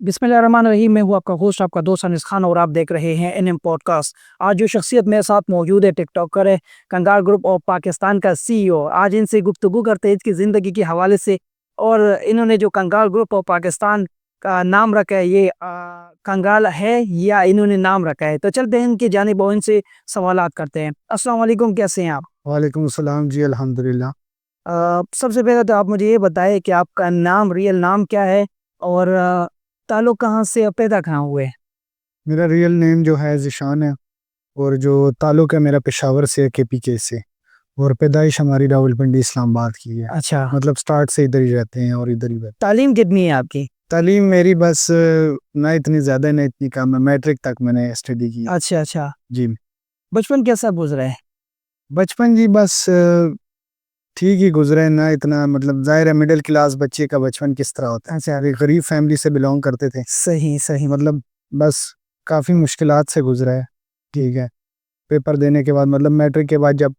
बिस्मिल्लाहिर्रहमानिर्रहीम। मैं हूँ आपका होस्ट, आपका दोस्त अनिस खान और आप देख रहे हैं एनएम पॉडकास्ट। आज जो शख्सियत मेरे साथ मौजूद है, टिकटॉकर है, कंगार ग्रुप ऑफ पाकिस्तान का सीईओ। आज इनसे गुफ्तगू करते हैं इसकी ज़िंदगी के हवाले से। और इन्होंने जो कंगार ग्रुप ऑफ पाकिस्तान का नाम रखा है, ये कंगाल है या इन्होंने नाम रखा है। तो चलते हैं इनकी जानिब और इनसे सवालात करते हैं। अस्सलाम वालेकुम, कैसे हैं आप? वालेकुम सलाम जी, अल्हम्दुलिल्लाह। सबसे पहले तो आप मुझे ये बताएं कि आपका नाम, रियल नाम क्या है और ताल्लुक कहाँ से और पैदा कहाँ हुए? मेरा रियल नेम जो है ज़ीशान है, और जो ताल्लुक़ है मेरा पेशावर से है, केपीके से। और पैदाइश हमारी रावलपिंडी इस्लामाबाद की है। अच्छा। मतलब स्टार्ट से इधर ही रहते हैं और इधर ही रहते तालीम कितनी है आपकी? हैं। तालीम मेरी बस ना इतनी ज़्यादा ना इतनी कम है। मैट्रिक तक मैंने स्टडी की। अच्छा, अच्छा। जी। बचपन कैसा गुज़रा है? बचपन जी बस ठीक ही गुज़रा है, ना इतना मतलब ज़ाहिर है मिडल क्लास बच्चे का बचपन किस तरह होता है। अच्छा। एक गरीब फैमिली से बिलॉन्ग करते थे। सही, सही। मतलब बस काफ़ी मुश्किलात से गुज़रा है। ठीक है। पेपर देने के बाद मतलब मैट्रिक के बाद जब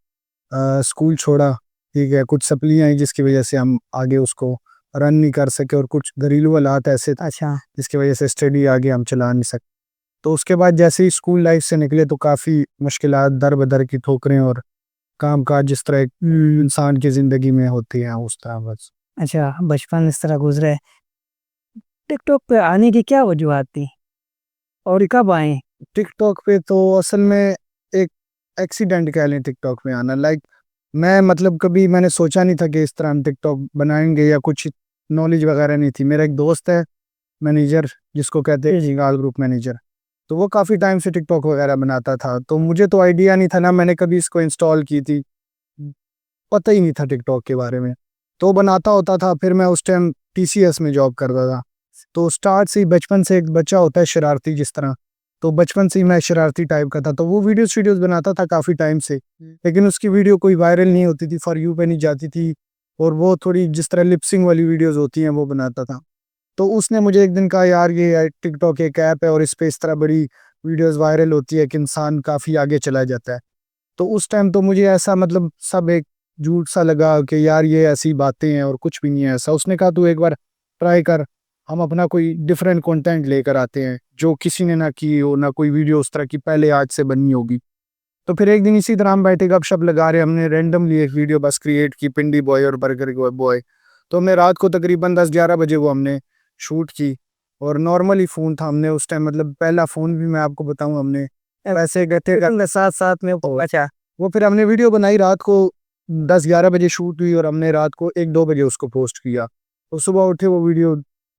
स्कूल छोड़ा, ठीक है, कुछ सप्ली आई जिसकी वजह से हम आगे उसको रन नहीं कर सके, और कुछ घरेलू हालात ऐसे थे अच्छा। जिसकी वजह से स्टडी आगे हम चला नहीं सके। तो उसके बाद जैसे ही स्कूल लाइफ से निकले तो काफ़ी मुश्किलात, दर बदर की ठोकरें और काम काज जिस तरह एक इंसान की ज़िंदगी में होती हैं उस तरह बस। अच्छा, बचपन इस तरह गुज़रा है। टिकटॉक पे आने की क्या वजूहत थी और ये कब आए? टिकटॉक पे तो असल में एक एक्सीडेंट कह लें टिकटॉक में आना। लाइक मैं मतलब कभी मैंने सोचा नहीं था कि इस तरह हम टिकटॉक बनाएंगे, या कुछ नॉलेज वगैरह नहीं थी। मेरा एक दोस्त है मैनेजर, जिसको कहते हैं जिंगाल ग्रुप मैनेजर। तो वो काफ़ी टाइम से टिकटॉक वगैरह बनाता था, तो मुझे तो आइडिया नहीं था ना, मैंने कभी इसको इंस्टॉल की थी, पता ही नहीं था टिकटॉक के बारे में। तो बनाता होता था, फिर मैं उस टाइम टीसीएस में जॉब करता था। तो स्टार्ट से ही बचपन से एक बच्चा होता है शरारती जिस तरह, तो बचपन से ही मैं शरारती टाइप का था। तो वो वीडियोस वीडियोस बनाता था काफ़ी टाइम से, लेकिन उसकी वीडियो कोई वायरल नहीं होती थी, फॉर यू पे नहीं जाती थी। और वो थोड़ी जिस तरह लिपसिंग वाली वीडियोस होती हैं वो बनाता था। तो उसने मुझे एक दिन कहा, यार ये टिकटॉक एक ऐप है और इस पे इस तरह बड़ी वीडियोस वायरल होती है कि इंसान काफ़ी आगे चला जाता है। तो उस टाइम तो मुझे ऐसा मतलब सब एक झूठ सा लगा कि यार ये ऐसी बातें हैं और कुछ भी नहीं है ऐसा। उसने कहा तू एक बार ट्राई कर, हम अपना कोई डिफरेंट कंटेंट लेकर आते हैं जो किसी ने ना की हो, ना कोई वीडियो उस तरह की पहले आज से बनी होगी। तो फिर एक दिन इसी तरह हम बैठे गपशप लगा रहे, हमने रैंडमली एक वीडियो बस क्रिएट की, पिंडी बॉय और बर्गर बॉय। तो हमने रात को तकरीबन 10-11 बजे वो हमने शूट की। और नॉर्मली फ़ोन था, हमने उस टाइम मतलब पहला फ़ोन भी मैं आपको बताऊं, हमने पैसे गए थे साथ साथ में। अच्छा। वो फिर हमने वीडियो बनाई रात को 10-11 बजे शूट हुई, और हमने रात को 1-2 बजे उसको पोस्ट किया। तो सुबह उठे वो वीडियो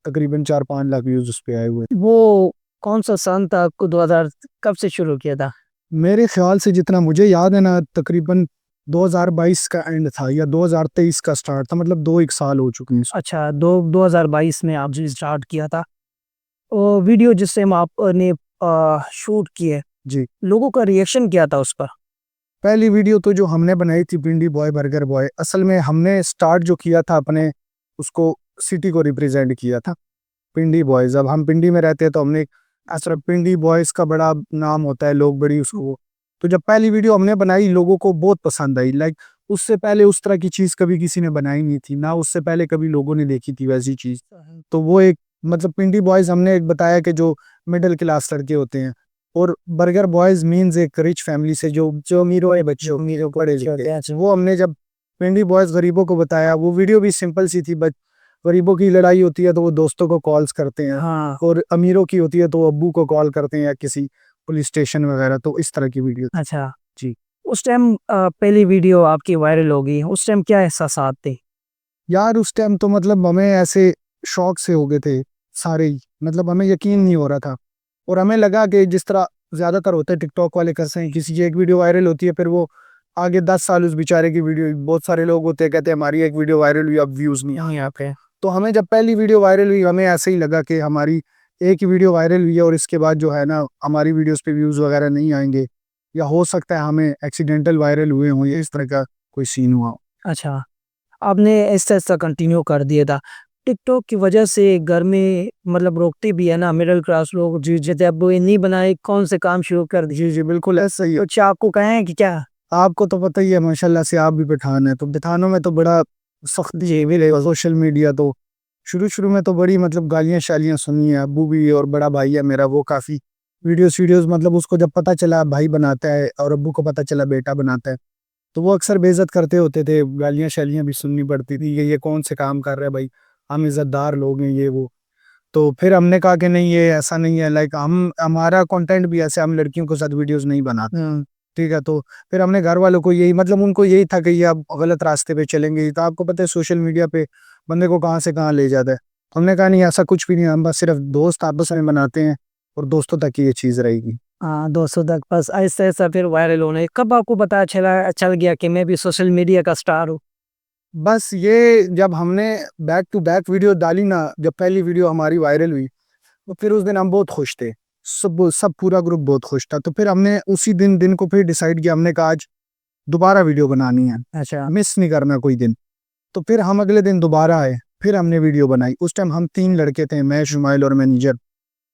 तकरीबन 4-5 लाख व्यूज़ उस पे आए हुए। वो कौन सा सन था आपको? 2000 कब से शुरू किया था? मेरे ख़्याल से जितना मुझे याद है ना, तकरीबन 2022 का एंड था या 2023 का स्टार्ट था, मतलब 2-1 साल हो चुके हैं इसको। अच्छा, 2022 में आपने स्टार्ट किया था। और वीडियो जिस टाइम आपने शूट किए, जी। लोगों का रिएक्शन क्या था उस पर? पहली वीडियो तो जो हमने बनाई थी पिंडी बॉय बर्गर बॉय, असल में हमने स्टार्ट जो किया था अपने उसको सिटी को रिप्रेजेंट किया था, पिंडी बॉयज़। अब हम पिंडी में रहते हैं तो हमने ऐसा पिंडी बॉयज़ का बड़ा नाम होता है, लोग बड़ी उसको। तो जब पहली वीडियो हमने बनाई लोगों को बहुत पसंद आई। लाइक उससे पहले उस तरह की चीज़ कभी किसी ने बनाई नहीं थी, ना उससे पहले कभी लोगों ने देखी थी वैसी चीज़। तो वो एक मतलब पिंडी बॉयज़ हमने एक बताया कि जो मिडिल क्लास लड़के होते हैं, और बर्गर बॉयज़ मीन्स एक रिच फैमिली से जो जो अमीरों के बच्चे अमीरों पढ़े लिखे हैं। वो हमने जब पिंडी बॉयज़ गरीबों को बताया, वो वीडियो भी सिंपल सी थी, बट गरीबों की लड़ाई होती है तो वो दोस्तों को कॉल्स करते हैं, हाँ। और अमीरों की होती है तो वो अब्बू को कॉल करते हैं या किसी पुलिस स्टेशन वगैरह। तो इस तरह की वीडियो। अच्छा। जी। उस टाइम पहली वीडियो आपकी वायरल हो गई, उस टाइम क्या एहसासात थे? यार उस टाइम तो मतलब हमें ऐसे शौक से हो गए थे सारे ही, मतलब हमें यकीन नहीं हो रहा था। और हमें लगा कि जिस तरह ज़्यादातर होता है टिकटॉक वाले करते हैं, किसी की एक वीडियो वायरल होती है फिर वो आगे 10 साल उस बेचारे की वीडियो, बहुत सारे लोग होते हैं कहते हैं हमारी एक वीडियो वायरल हुई अब व्यूज़ नहीं आए। यहाँ पे। तो हमें जब पहली वीडियो वायरल हुई हमें ऐसे ही लगा कि हमारी एक ही वीडियो वायरल हुई है और इसके बाद जो है ना हमारी वीडियोस पे व्यूज़ वगैरह नहीं आएंगे, या हो सकता है हमें एक्सीडेंटल वायरल हुए हों, या इस तरह का कोई सीन हुआ हो। अच्छा, आपने ऐसा-ऐसा कंटिन्यू कर दिया था। टिकटॉक की वजह से घर में मतलब रोकते भी है ना मिडल क्लास लोग, जी जैसे अब वो नहीं बनाए कौन से काम शुरू कर दिए। जी, जी, बिल्कुल ऐसा ही है। तो क्या आपको कहें कि क्या? आपको तो पता ही है माशाल्लाह से, आप भी पठान हैं, तो पठानों में तो बड़ा सख्त ये भी रहेगा सोशल मीडिया तो शुरू में तो बड़ी मतलब गालियाँ शालियाँ सुनी है, अब्बू भी और बड़ा भाई है मेरा, वो काफ़ी वीडियोस मतलब उसको जब पता चला भाई बनाता है और अब्बू को पता चला बेटा बनाता है, तो वो अक्सर बेइज्जत करते होते थे, गालियाँ शालियाँ भी सुननी पड़ती थी, ये कौन से काम कर रहा है भाई, हम इज़्ज़तदार लोग हैं ये वो। तो फिर हमने कहा कि नहीं ये ऐसा नहीं है, लाइक हम हमारा कंटेंट भी ऐसे, हम लड़कियों के साथ वीडियोस नहीं बनाते, ठीक है। तो फिर हमने घर वालों को यही मतलब उनको यही था कि ये आप गलत रास्ते पे चलेंगे, तो आपको पता है सोशल मीडिया पे बंदे को कहाँ से कहाँ ले जाता है। हमने कहा नहीं ऐसा कुछ भी नहीं, हम बस सिर्फ दोस्त आपस में बनाते हैं और दोस्तों तक ही ये चीज़ रहेगी। हाँ, 200 तक बस ऐसा फिर वायरल होने कब आपको पता चल गया कि मैं भी सोशल मीडिया का स्टार हूँ? बस ये जब हमने बैक टू बैक वीडियो डाली ना, जब पहली वीडियो हमारी वायरल हुई, तो फिर उस दिन हम बहुत खुश थे, सब पूरा ग्रुप बहुत खुश था। तो फिर हमने उसी दिन को फिर डिसाइड किया, हमने कहा आज दोबारा वीडियो बनानी है, अच्छा। मिस नहीं करना कोई दिन। तो फिर हम अगले दिन दोबारा आए, फिर हमने वीडियो बनाई। उस टाइम हम 3 लड़के थे, मैं, शुमाइल और मैनेजर।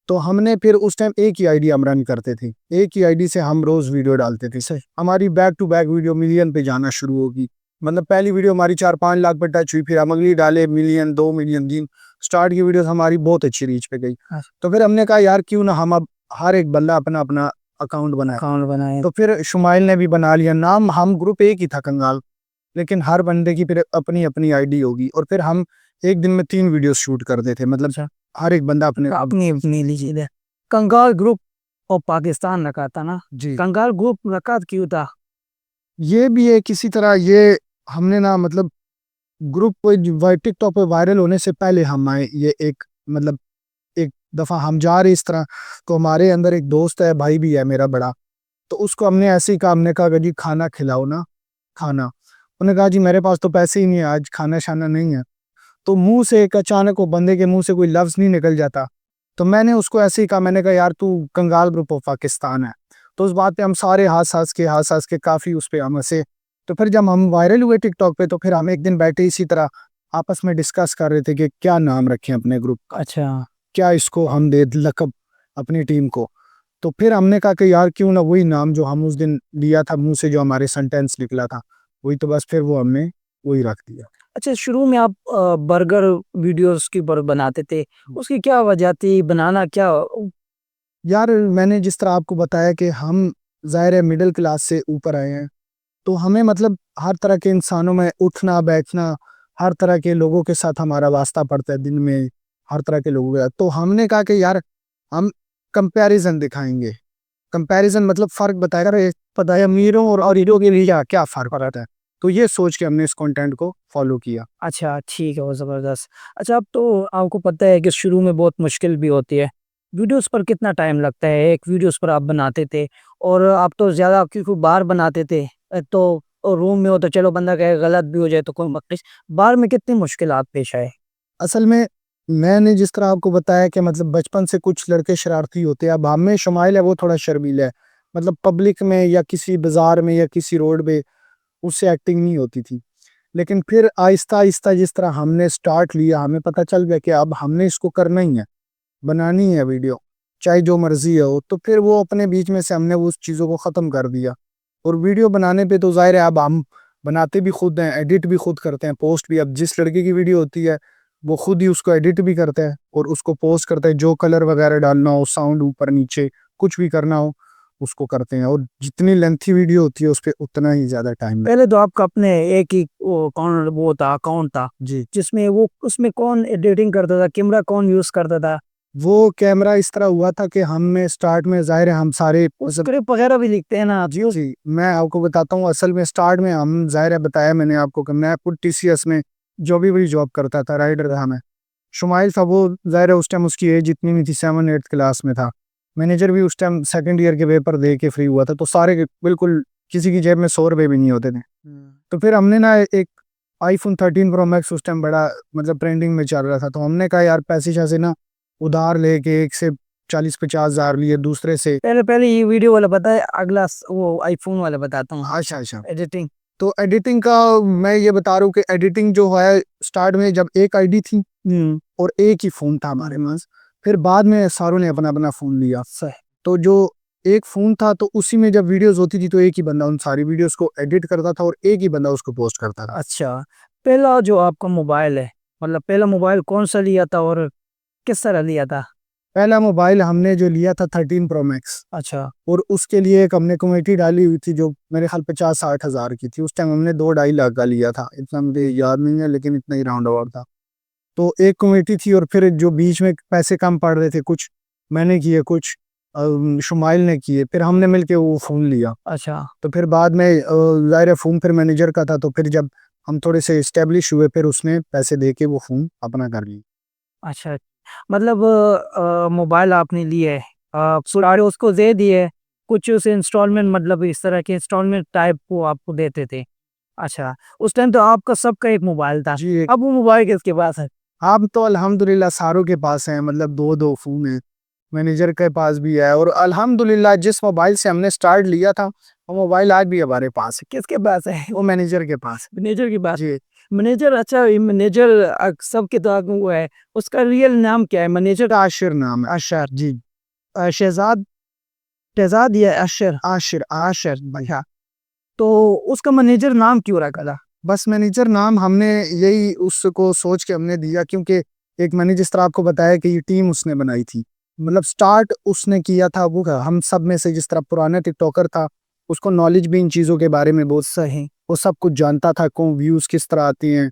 तो हमने फिर उस टाइम एक ही आईडी हम रन करते थे, एक ही आईडी से हम रोज वीडियो डालते थे। सही। हमारी back to back video million पे जाना शुरू होगी। मतलब पहली वीडियो हमारी 4-5 लाख पे टच हुई, फिर हम अगली डाले मिलियन, 2 मिलियन, 3। स्टार्ट की वीडियो हमारी बहुत अच्छी रीच पे गई। हाँ, तो फिर हमने कहा यार क्यों ना हम अब हर एक बंदा अपना अपना अकाउंट बनाए। अकाउंट बनाए। तो फिर शुमाइल ने भी बना लिया नाम, हम ग्रुप एक ही था कंगाल, लेकिन हर बंदे की फिर अपनी अपनी आईडी होगी। और फिर हम एक दिन में 3 वीडियो शूट करते थे, मतलब अच्छा। हर एक बंदा अपने अपनी अपनी लीजिए कंगाल ग्रुप और पाकिस्तान रखा था ना? जी। कंगाल ग्रुप रखा क्यों था? ये भी है किसी तरह, ये हमने ना मतलब ग्रुप पे टिकटॉक पे वायरल होने से पहले हम आए, ये एक मतलब एक दफा हम जा रहे इस तरह, तो हमारे अंदर एक दोस्त है, भाई भी है मेरा बड़ा। तो उसको हमने ऐसे ही कहा, हमने कहा कि जी खाना खिलाओ ना, खाना। उन्होंने कहा जी मेरे पास तो पैसे ही नहीं है, आज खाना शाना नहीं है। तो मुंह से एक अचानक वो बंदे के मुंह से कोई लफ्ज नहीं निकल जाता। तो मैंने उसको ऐसे ही कहा, मैंने कहा यार तू कंगाल ग्रुप ऑफ पाकिस्तान है। तो उस बात पे हम सारे हंस हंस के काफी उस पे हम हंसे। तो फिर जब हम वायरल हुए टिकटॉक पे, तो फिर हम एक दिन बैठे इसी तरह आपस में डिस्कस कर रहे थे कि क्या नाम रखें अपने ग्रुप का, अच्छा। क्या इसको हम दे लकब अपनी टीम को। तो फिर हमने कहा कि यार क्यों ना वही नाम जो हम उस दिन लिया था मुंह से, जो हमारे सेंटेंस निकला था वही, तो बस फिर वो हमने वही रख दिया। अच्छा, शुरू में आप बर्गर वीडियोस की बनाते थे, उसकी क्या वजह थी? बनाना क्या? यार मैंने जिस तरह आपको बताया कि हम ज़ाहिर है मिडिल क्लास से ऊपर आए हैं, तो हमें मतलब हर तरह के इंसानों में उठना बैठना, हर तरह के लोगों के साथ हमारा वास्ता पड़ता है दिन में, हर तरह के लोगों के साथ। तो हमने कहा कि यार हम कंपैरिजन दिखाएंगे, कंपैरिजन मतलब फर्क बताएगा, अरे पता है अमीरों और हीरो के लिए क्या फर्क रहता है। तो ये सोच के हमने इस कंटेंट को फॉलो किया। अच्छा, ठीक है, वो ज़बरदस्त। अच्छा, अब तो आपको पता है कि शुरू में बहुत मुश्किल भी होती है। वीडियोज़ पर कितना टाइम लगता है? एक वीडियोज़ पर आप बनाते थे और आप तो ज़्यादा क्योंकि बाहर बनाते थे तो रूम में हो तो चलो बंदा कहे गलत भी हो जाए तो कोई मत नहीं। बाहर में कितनी मुश्किलात पेश आए? असल में मैंने जिस तरह आपको बताया कि मतलब बचपन से कुछ लड़के शरारती होते हैं, अब हम में शुमाइल है वो थोड़ा शर्मीला है, मतलब पब्लिक में या किसी बाजार में या किसी रोड पे उससे एक्टिंग नहीं होती थी। लेकिन फिर आहिस्ता आहिस्ता जिस तरह हमने स्टार्ट लिया, हमें पता चल गया कि अब हमने इसको करना ही है, बनानी है वीडियो, चाहे जो मर्जी हो। तो फिर वो अपने बीच में से हमने उस चीज़ों को ख़त्म कर दिया। और वीडियो बनाने पे तो ज़ाहिर है अब हम बनाते भी खुद हैं, एडिट भी खुद करते हैं, पोस्ट भी। अब जिस लड़के की वीडियो होती है वो खुद ही उसको एडिट भी करता है और उसको पोस्ट करता है, जो कलर वगैरह डालना हो, साउंड ऊपर नीचे कुछ भी करना हो उसको करते हैं। और जितनी लेंथी वीडियो होती है उस पर उतना ही ज़्यादा टाइम। पहले तो आपका अपने एक ही वो था, अकाउंट था, जी। जिसमें वो उसमें कौन एडिटिंग करता था? कैमरा कौन यूज़ करता था? वो कैमरा इस तरह हुआ था कि हमने स्टार्ट में ज़ाहिर है हम सारे मतलब स्क्रिप्ट वगैरह भी लिखते हैं ना आप? जी जी मैं आपको बताता हूँ। असल में स्टार्ट में हम ज़ाहिर है बताया मैंने आपको कि मैं खुद टीसीएस में जो भी बड़ी जॉब करता था, राइडर था मैं। शुमाइल था वो ज़ाहिर है उस टाइम उसकी एज इतनी नहीं थी, 7-8 क्लास में था। मैनेजर भी उस टाइम सेकंड ईयर के पेपर दे के फ्री हुआ था, तो सारे बिल्कुल किसी की जेब में 100 रुपये भी नहीं होते थे। तो फिर हमने ना एक आईफोन 13 प्रो मैक्स उस टाइम बड़ा मतलब ट्रेंडिंग में चल रहा था, तो हमने कहा यार पैसे शैसे ना उधार लेके एक से 40-50 हज़ार लिए, दूसरे से। पहले पहले ये वीडियो वाला बताए, अगला वो आईफोन वाला बताता हूँ। अच्छा अच्छा। एडिटिंग। तो एडिटिंग का मैं ये बता रहा हूँ कि एडिटिंग जो है स्टार्ट में जब एक आईडी थी और एक ही फोन था हमारे पास, फिर बाद में सारों ने अपना अपना फोन लिया। सही। तो जो एक फोन था तो उसी में जब वीडियोस होती थी तो एक ही बंदा उन सारी वीडियोस को एडिट करता था और एक ही बंदा उसको पोस्ट करता था। अच्छा, पहला जो आपका मोबाइल है, मतलब पहला मोबाइल कौन सा लिया था और किस तरह लिया था? पहला मोबाइल हमने जो लिया था 13 प्रो मैक्स, अच्छा। और उसके लिए एक हमने कमेटी डाली हुई थी जो मेरे ख्याल 50-60 हज़ार की थी। उस टाइम हमने 2-2.5 लाख का लिया था, इतना मुझे याद नहीं है लेकिन इतना ही राउंड अबाउट था। तो एक कमेटी थी और फिर जो बीच में पैसे कम पड़ रहे थे, कुछ मैंने किए, कुछ शुमाइल ने किए, फिर हमने मिलके वो फ़ोन लिया। अच्छा। तो फिर बाद में ज़ाहिर है फ़ोन फिर मैनेजर का था, तो फिर जब हम थोड़े से इस्टेब्लिश हुए फिर उसने पैसे दे के वो फ़ोन अपना कर लिया। अच्छा। मतलब मोबाइल आपने लिए, सारे उसको दे दिए, कुछ उसे इंस्टॉलमेंट मतलब इस तरह के इंस्टॉलमेंट टाइप वो आपको देते थे। अच्छा, उस टाइम तो आपका सबका एक मोबाइल था। जी, अब वो मोबाइल किसके पास है? अब तो अल्हम्दुलिल्लाह सारों के पास हैं, मतलब 2-2 फ़ोन हैं। मैनेजर के पास भी है, और अल्हम्दुलिल्लाह जिस मोबाइल से हमने स्टार्ट लिया था, वो मोबाइल आज भी हमारे पास है। किसके पास है? वो मैनेजर के पास है। मैनेजर के पास। जी, मैनेजर, अच्छा ये मैनेजर सबके तो वो है, उसका रियल नाम क्या है मैनेजर? आशिर नाम है। अशर। जी, शहजाद, शहजाद या अशर? आशिर, अशर। भाई। अच्छा, तो उसका मैनेजर नाम क्यों रखा था? बस मैनेजर नाम हमने यही उसको सोच के हमने दिया, क्योंकि एक मैंने जिस तरह आपको बताया कि ये टीम उसने बनाई थी, मतलब स्टार्ट उसने किया था। वो हम सब में से जिस तरह पुराना टिकटॉकर था, उसको नॉलेज भी इन चीज़ों के बारे में बहुत सही। वो सब कुछ जानता था, कौन व्यूज़ किस तरह आती हैं,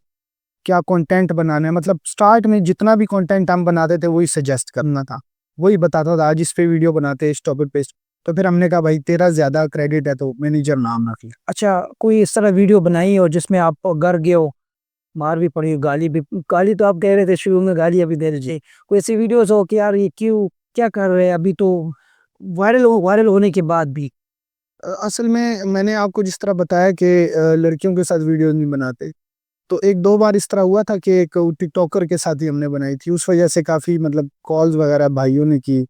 क्या कंटेंट बनाना है। मतलब स्टार्ट में जितना भी कंटेंट हम बनाते थे वही सजेस्ट करना था, वही बताता था आज इस पे वीडियो बनाते हैं, इस टॉपिक पे। तो फिर हमने कहा भाई तेरा ज़्यादा क्रेडिट है तो मैनेजर नाम रख लिया। अच्छा, कोई इस तरह वीडियो बनाई हो जिसमें आप घर गए हो, मार भी पड़ी हो, गाली भी, गाली तो आप कह रहे थे शुरू में, गाली अभी दे दीजिए। कोई ऐसी वीडियोज़ हो कि यार ये क्यों, क्या कर रहे हैं अभी तो, वायरल होने के बाद भी? असल में मैंने आपको जिस तरह बताया कि लड़कियों के साथ वीडियो नहीं बनाते, तो 1-2 बार इस तरह हुआ था कि एक टिकटॉकर के साथ ही हमने बनाई थी। उस वजह से काफ़ी मतलब कॉल्स वगैरह भाइयों ने की,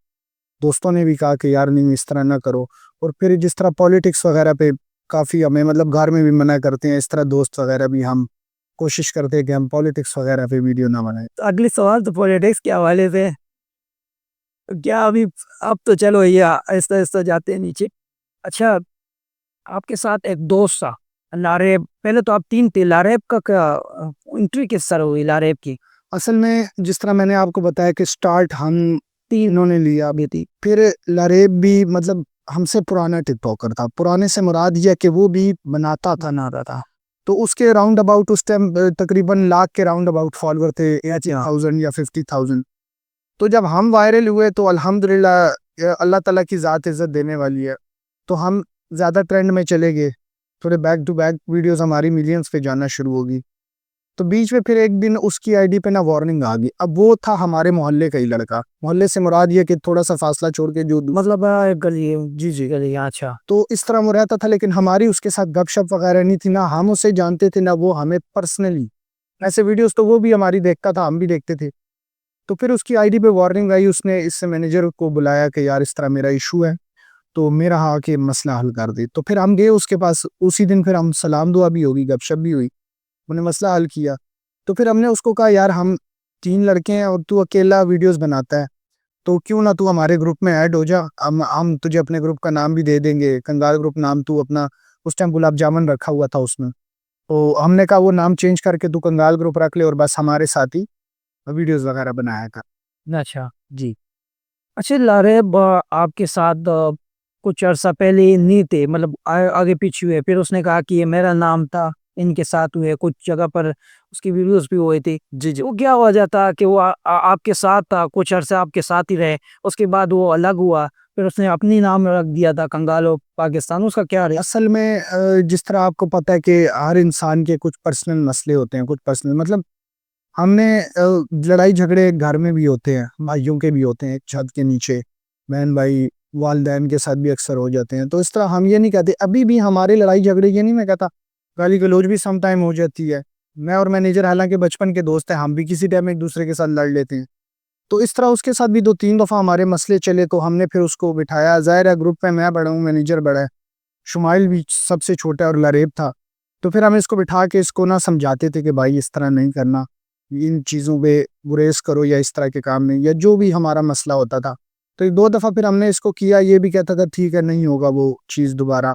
दोस्तों ने भी कहा कि यार नहीं इस तरह ना करो। और फिर जिस तरह पॉलिटिक्स वगैरह पे काफ़ी हमें मतलब घर में भी मना करते हैं, इस तरह दोस्त वगैरह भी हम कोशिश करते हैं कि हम पॉलिटिक्स वगैरह पे वीडियो ना बनाएं। तो अगले सवाल तो पॉलिटिक्स के हवाले से, क्या अभी, अब तो चलो ये आहिस्ता-आहिस्ता जाते हैं नीचे। अच्छा, आपके साथ एक दोस्त था, लारेब, पहले तो आप 3 थे, लारेब का क्या एंट्री किस तरह हुई लारेब की? असल में जिस तरह मैंने आपको बताया कि स्टार्ट हम तीनों ने लिया, अभी थी। फिर लरेब भी मतलब हमसे पुराना टिकटॉकर था। पुराने से मुराद ये है कि वो भी बनाता था। बना रहा था। तो उसके राउंड अबाउट उस टाइम तकरीबन लाख के राउंड अबाउट फॉलोअर थे, अच्छा। 80,000 या 50,000। तो जब हम वायरल हुए तो अल्हम्दुलिल्लाह अल्लाह ताला की ज़ात इज़्ज़त देने वाली है। तो हम ज़्यादा ट्रेंड में चले गए। थोड़े बैक टू बैक वीडियोज़ हमारी मिलियंस पे जाना शुरू हो गई। तो बीच में फिर एक दिन उसकी आईडी पे ना वार्निंग आ गई। अब वो था हमारे मोहल्ले का ही लड़का। मोहल्ले से मुराद ये कि थोड़ा-सा फ़ासला छोड़ के जो मतलब गली, जी, जी, गली, अच्छा। तो इस तरह वो रहता था, लेकिन हमारी उसके साथ गपशप वगैरह नहीं थी, ना हम उसे जानते थे, ना वो हमें पर्सनली। ऐसे वीडियोज़ तो वो भी हमारी देखता था, हम भी देखते थे। तो फिर उसकी आईडी पे वार्निंग आई, उसने इससे मैनेजर को बुलाया कि यार इस तरह मेरा इश्यू है, तो मेरा आके मसला हल कर दे। तो फिर हम गए उसके पास, उसी दिन फिर हम सलाम दुआ भी होगी, गपशप भी हुई, उन्हें मसला हल किया। तो फिर हमने उसको कहा यार हम 3 लड़के हैं और तू अकेला वीडियोज़ बनाता है, तो क्यों ना तू हमारे ग्रुप में ऐड हो जा, हम तुझे अपने ग्रुप का नाम भी दे देंगे, कंगाल ग्रुप नाम तू अपना, उस टाइम गुलाब जामुन रखा हुआ था उसमें। तो हमने कहा वो नाम चेंज करके तू कंगाल ग्रुप रख ले और बस हमारे साथ ही वीडियोज़ वगैरह बनाया कर। अच्छा, जी। अच्छा, लारेब आपके साथ कुछ अरसा पहले नहीं थे, मतलब आगे पीछे हुए, फिर उसने कहा कि ये मेरा नाम था, इनके साथ हुए, कुछ जगह पर उसकी वीडियोस भी हुई थी। जी, जी। वो क्या वजह था कि वो आपके साथ था, कुछ अरसे आपके साथ ही रहे, उसके बाद वो अलग हुआ, फिर उसने अपनी नाम रख दिया था कंगालो पाकिस्तान, उसका क्या रहा? असल में जिस तरह आपको पता है कि हर इंसान के कुछ पर्सनल मसले होते हैं, कुछ पर्सनल मतलब हमने लड़ाई झगड़े घर में भी होते हैं, भाइयों के भी होते हैं, एक छत के नीचे, बहन भाई, वालिदैन के साथ भी अक्सर हो जाते हैं। तो इस तरह हम ये नहीं कहते, अभी भी हमारे लड़ाई झगड़े, ये नहीं मैं कहता, गाली गलौज भी सम टाइम हो जाती है। मैं और मैनेजर हालांकि बचपन के दोस्त हैं, हम भी किसी टाइम एक दूसरे के साथ लड़ लेते हैं। तो इस तरह उसके साथ भी 2-3 दफ़ा हमारे मसले चले, तो हमने फिर उसको बिठाया। ज़ाहिर है ग्रुप में मैं बड़ा हूँ, मैनेजर बड़ा है, शुमाइल भी सबसे छोटा है और लरेब था। तो फिर हम इसको बिठा के इसको ना समझाते थे कि भाई इस तरह नहीं करना, इन चीज़ों पे गुरेज करो, या इस तरह के काम नहीं, या जो भी हमारा मसला होता था। तो 1-2 दफ़ा फिर हमने इसको किया, ये भी कहता था ठीक है नहीं होगा वो चीज़ दोबारा।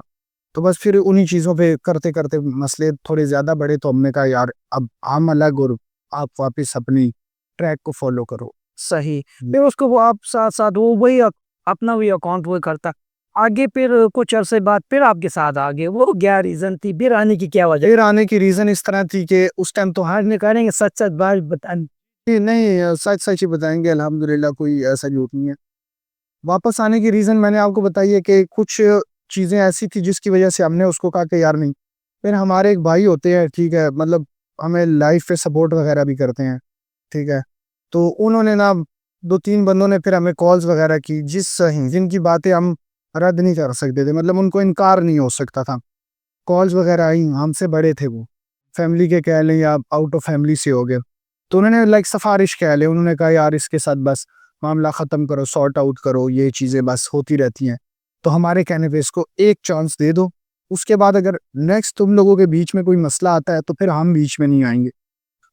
तो बस फिर उन्हीं चीज़ों पे करते-करते मसले थोड़े ज़्यादा बढ़े, तो हमने कहा यार अब हम अलग और आप वापस अपनी ट्रैक को फॉलो करो। सही। फिर उसको वो आप साथ-साथ वो वही अपना भी अकाउंट वो करता। आगे फिर कुछ अरसे बाद फिर आपके साथ आ गए, वो क्या रीज़न थी? फिर आने की क्या वजह? फिर आने की रीज़न इस तरह थी कि उस टाइम तो हाँ, निकालेंगे सच-सच बात बतान। नहीं, सच-सच ही बताएँगे, अल्हम्दुलिल्लाह कोई ऐसा झूठ नहीं है। वापस आने की रीज़न मैंने आपको बताई है कि कुछ चीज़ें ऐसी थी जिसकी वजह से हमने उसको कहा कि यार नहीं। फिर हमारे एक भाई होते हैं, ठीक है, मतलब हमें लाइफ़ पे सपोर्ट वगैरह भी करते हैं, ठीक है। तो उन्होंने ना 2-3 बंदों ने फिर हमें कॉल्स वगैरह की जिनकी बातें हम रद्द नहीं कर सकते थे, मतलब उनको इनकार नहीं हो सकता था। कॉल्स वगैरह आई, हमसे बड़े थे वो, फैमिली के कह लें या आउट ऑफ फैमिली से हो गए। तो उन्होंने लाइक सिफ़ारिश कह लें, उन्होंने कहा यार इसके साथ बस मामला ख़त्म करो, सॉर्ट आउट करो, ये चीज़ें बस होती रहती हैं। तो हमारे कहने पे इसको एक चांस दे दो, उसके बाद अगर नेक्स्ट तुम लोगों के बीच में कोई मसला आता है तो फिर हम बीच में नहीं आएँगे।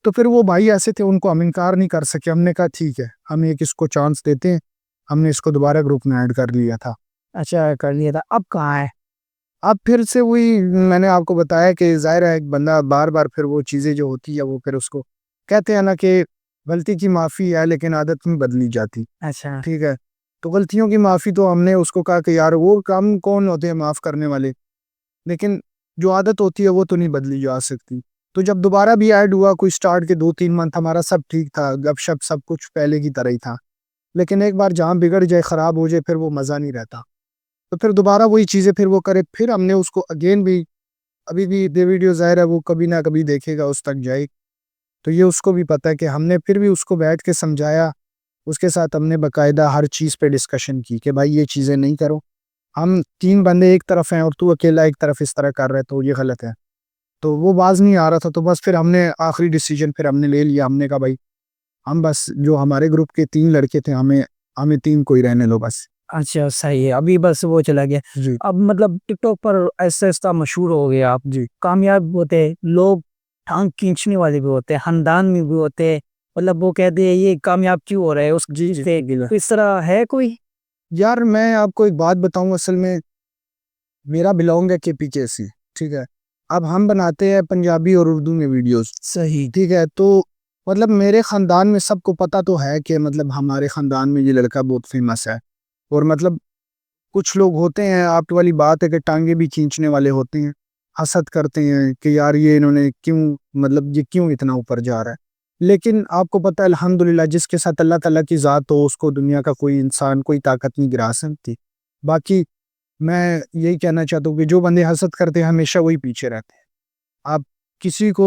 तो फिर वो भाई ऐसे थे, उनको हम इनकार नहीं कर सके, हमने कहा ठीक है, हम एक इसको चांस देते हैं। हमने इसको दोबारा ग्रुप में ऐड कर लिया था। अच्छा कर लिया था, अब कहाँ है? अब फिर से वही मैंने आपको बताया कि ज़ाहिर है एक बंदा बार-बार फिर वो चीज़ें जो होती है वो फिर उसको कहते हैं ना कि गलती की माफ़ी है लेकिन आदत नहीं बदली जाती, अच्छा। ठीक है? तो गलतियों की माफ़ी तो हमने उसको कहा कि यार वो काम कौन होते हैं माफ़ करने वाले, लेकिन जो आदत होती है वो तो नहीं बदली जा सकती। तो जब दोबारा भी ऐड हुआ, कोई स्टार्ट के 2-3 मंथ हमारा सब ठीक था, गपशप सब कुछ पहले की तरह ही था। लेकिन एक बार जहाँ बिगड़ जाए, ख़राब हो जाए, फिर वो मज़ा नहीं रहता। तो फिर दोबारा वही चीज़ें फिर वो करे, फिर हमने उसको अगेन भी अभी भी ये वीडियो ज़ाहिर है वो कभी ना कभी देखेगा, उस तक जाए। तो ये उसको भी पता है कि हमने फिर भी उसको बैठ के समझाया, उसके साथ हमने बाकायदा हर चीज़ पे डिस्कशन की कि भाई ये चीज़ें नहीं करो। हम 3 बंदे एक तरफ हैं और तू अकेला एक तरफ इस तरह कर रहा है तो ये गलत है। तो वो बाज़ नहीं आ रहा था, तो बस फिर हमने आखिरी डिसीज़न फिर हमने ले लिया। हमने कहा भाई हम बस जो हमारे ग्रुप के 3 लड़के थे, हमें हमें 3 को ही रहने लो बस। अच्छा सही है, अभी बस वो चला गया। जी, अब मतलब टिकटॉक पर ऐसा-ऐसा मशहूर हो गए आप, जी। कामयाब होते हैं, लोग टाँग खींचने वाले भी होते हैं, खानदान में भी होते हैं, मतलब वो कहते हैं ये कामयाब क्यों हो रहा है उस जी, चीज़ जी, से, बिल्कुल। तो इस तरह है कोई? यार मैं आपको एक बात बताऊँ, असल में मेरा बिलॉन्ग है केपीके से, ठीक है? अब हम बनाते हैं पंजाबी और उर्दू में वीडियोज़, सही। ठीक है? तो मतलब मेरे ख़ानदान में सबको पता तो है कि मतलब हमारे ख़ानदान में ये लड़का बहुत फ़ेमस है। और मतलब कुछ लोग होते हैं, आप वाली बात है कि टाँगे भी खींचने वाले होते हैं, हसद करते हैं कि यार ये इन्होंने क्यों, मतलब ये क्यों इतना ऊपर जा रहा है। लेकिन आपको पता है अल्हम्दुलिल्लाह जिसके साथ अल्लाह ताला की ज़ात हो उसको दुनिया का कोई इंसान, कोई ताकत नहीं गिरा सकती। बाकी मैं यही कहना चाहता हूँ कि जो बंदे हसद करते हैं हमेशा वही पीछे रहते हैं। आप किसी को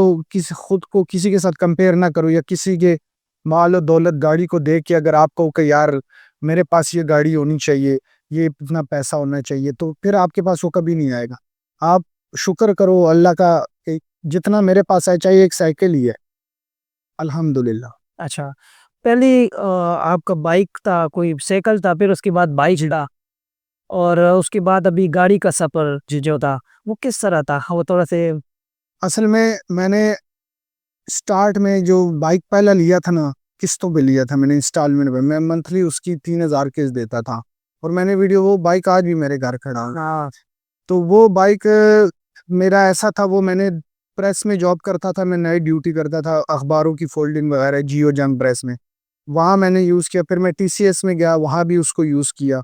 खुद को किसी के साथ कंपेयर ना करो, या किसी के माल और दौलत गाड़ी को देख के अगर आप कहो कि यार मेरे पास ये गाड़ी होनी चाहिए, ये इतना पैसा होना चाहिए, तो फिर आपके पास वो कभी नहीं आएगा। आप शुक्र करो अल्लाह का कि जितना मेरे पास है, चाहे एक साइकिल ही है, अल्हम्दुलिल्लाह। अच्छा, पहले आपका बाइक था, कोई साइकिल था, फिर उसके बाद बाइक था और उसके बाद अभी गाड़ी का सफ़र जो था, वो किस तरह था? हाँ, वो थोड़ा-से असल में मैंने स्टार्ट में जो बाइक पहला लिया था ना, किस्तों पे लिया था मैंने, इंस्टॉलमेंट पे। मैं मंथली उसकी 3000 किस्त देता था, और मैंने वीडियो वो बाइक आज भी मेरे घर खड़ा है। हाँ, तो वो बाइक मेरा ऐसा था, वो मैंने प्रेस में जॉब करता था, मैं नाइट ड्यूटी करता था अखबारों की फोल्डिंग वगैरह जियो जंग प्रेस में। वहाँ मैंने यूज़ किया, फिर मैं टीसीएस में गया, वहाँ भी उसको यूज़ किया।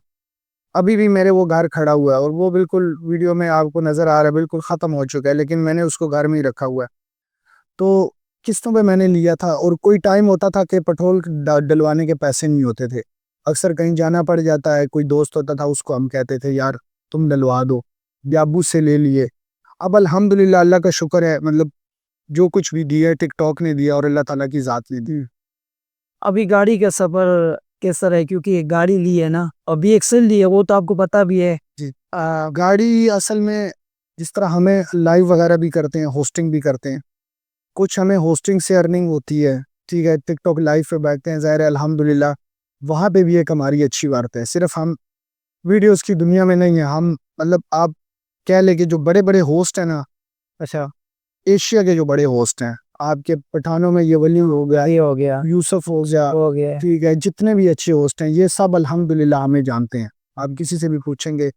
अभी भी मेरे वो घर खड़ा हुआ है और वो बिल्कुल वीडियो में आपको नज़र आ रहा है, बिल्कुल ख़त्म हो चुका है, लेकिन मैंने उसको घर में ही रखा हुआ है। तो किस्तों पे मैंने लिया था, और कोई टाइम होता था कि पेट्रोल डलवाने के पैसे नहीं होते थे। अक्सर कहीं जाना पड़ जाता है, कोई दोस्त होता था उसको हम कहते थे यार तुम डलवा दो, या अब्बू से ले लिए। अब अल्हम्दुलिल्लाह अल्लाह का शुक्र है, मतलब जो कुछ भी दिया है टिकटॉक ने दिया और अल्लाह ताला की ज़ात ने दी। अभी गाड़ी का सफ़र किस तरह है? क्योंकि एक गाड़ी ली है ना, अभी एक्सेल ली है, वो तो आपको पता भी है। जी। गाड़ी असल में जिस तरह हमें लाइव वगैरह भी करते हैं, होस्टिंग भी करते हैं, कुछ हमें होस्टिंग से अर्निंग होती है, ठीक है? टिकटॉक लाइव पे बैठते हैं, ज़ाहिर है अल्हम्दुलिल्लाह वहाँ पे भी एक हमारी अच्छी बात है। सिर्फ़ हम वीडियोज़ की दुनिया में नहीं है, हम मतलब आप कह लें कि जो बड़े-बड़े होस्ट हैं ना, अच्छा, एशिया के जो बड़े होस्ट हैं, आपके पठानों में ये वली हो गया, ये हो गया, यूसुफ हो गया, वो हो गया। ठीक है? जितने भी अच्छे होस्ट हैं, ये सब अल्हम्दुलिल्लाह हमें जानते हैं। आप किसी से भी पूछेंगे,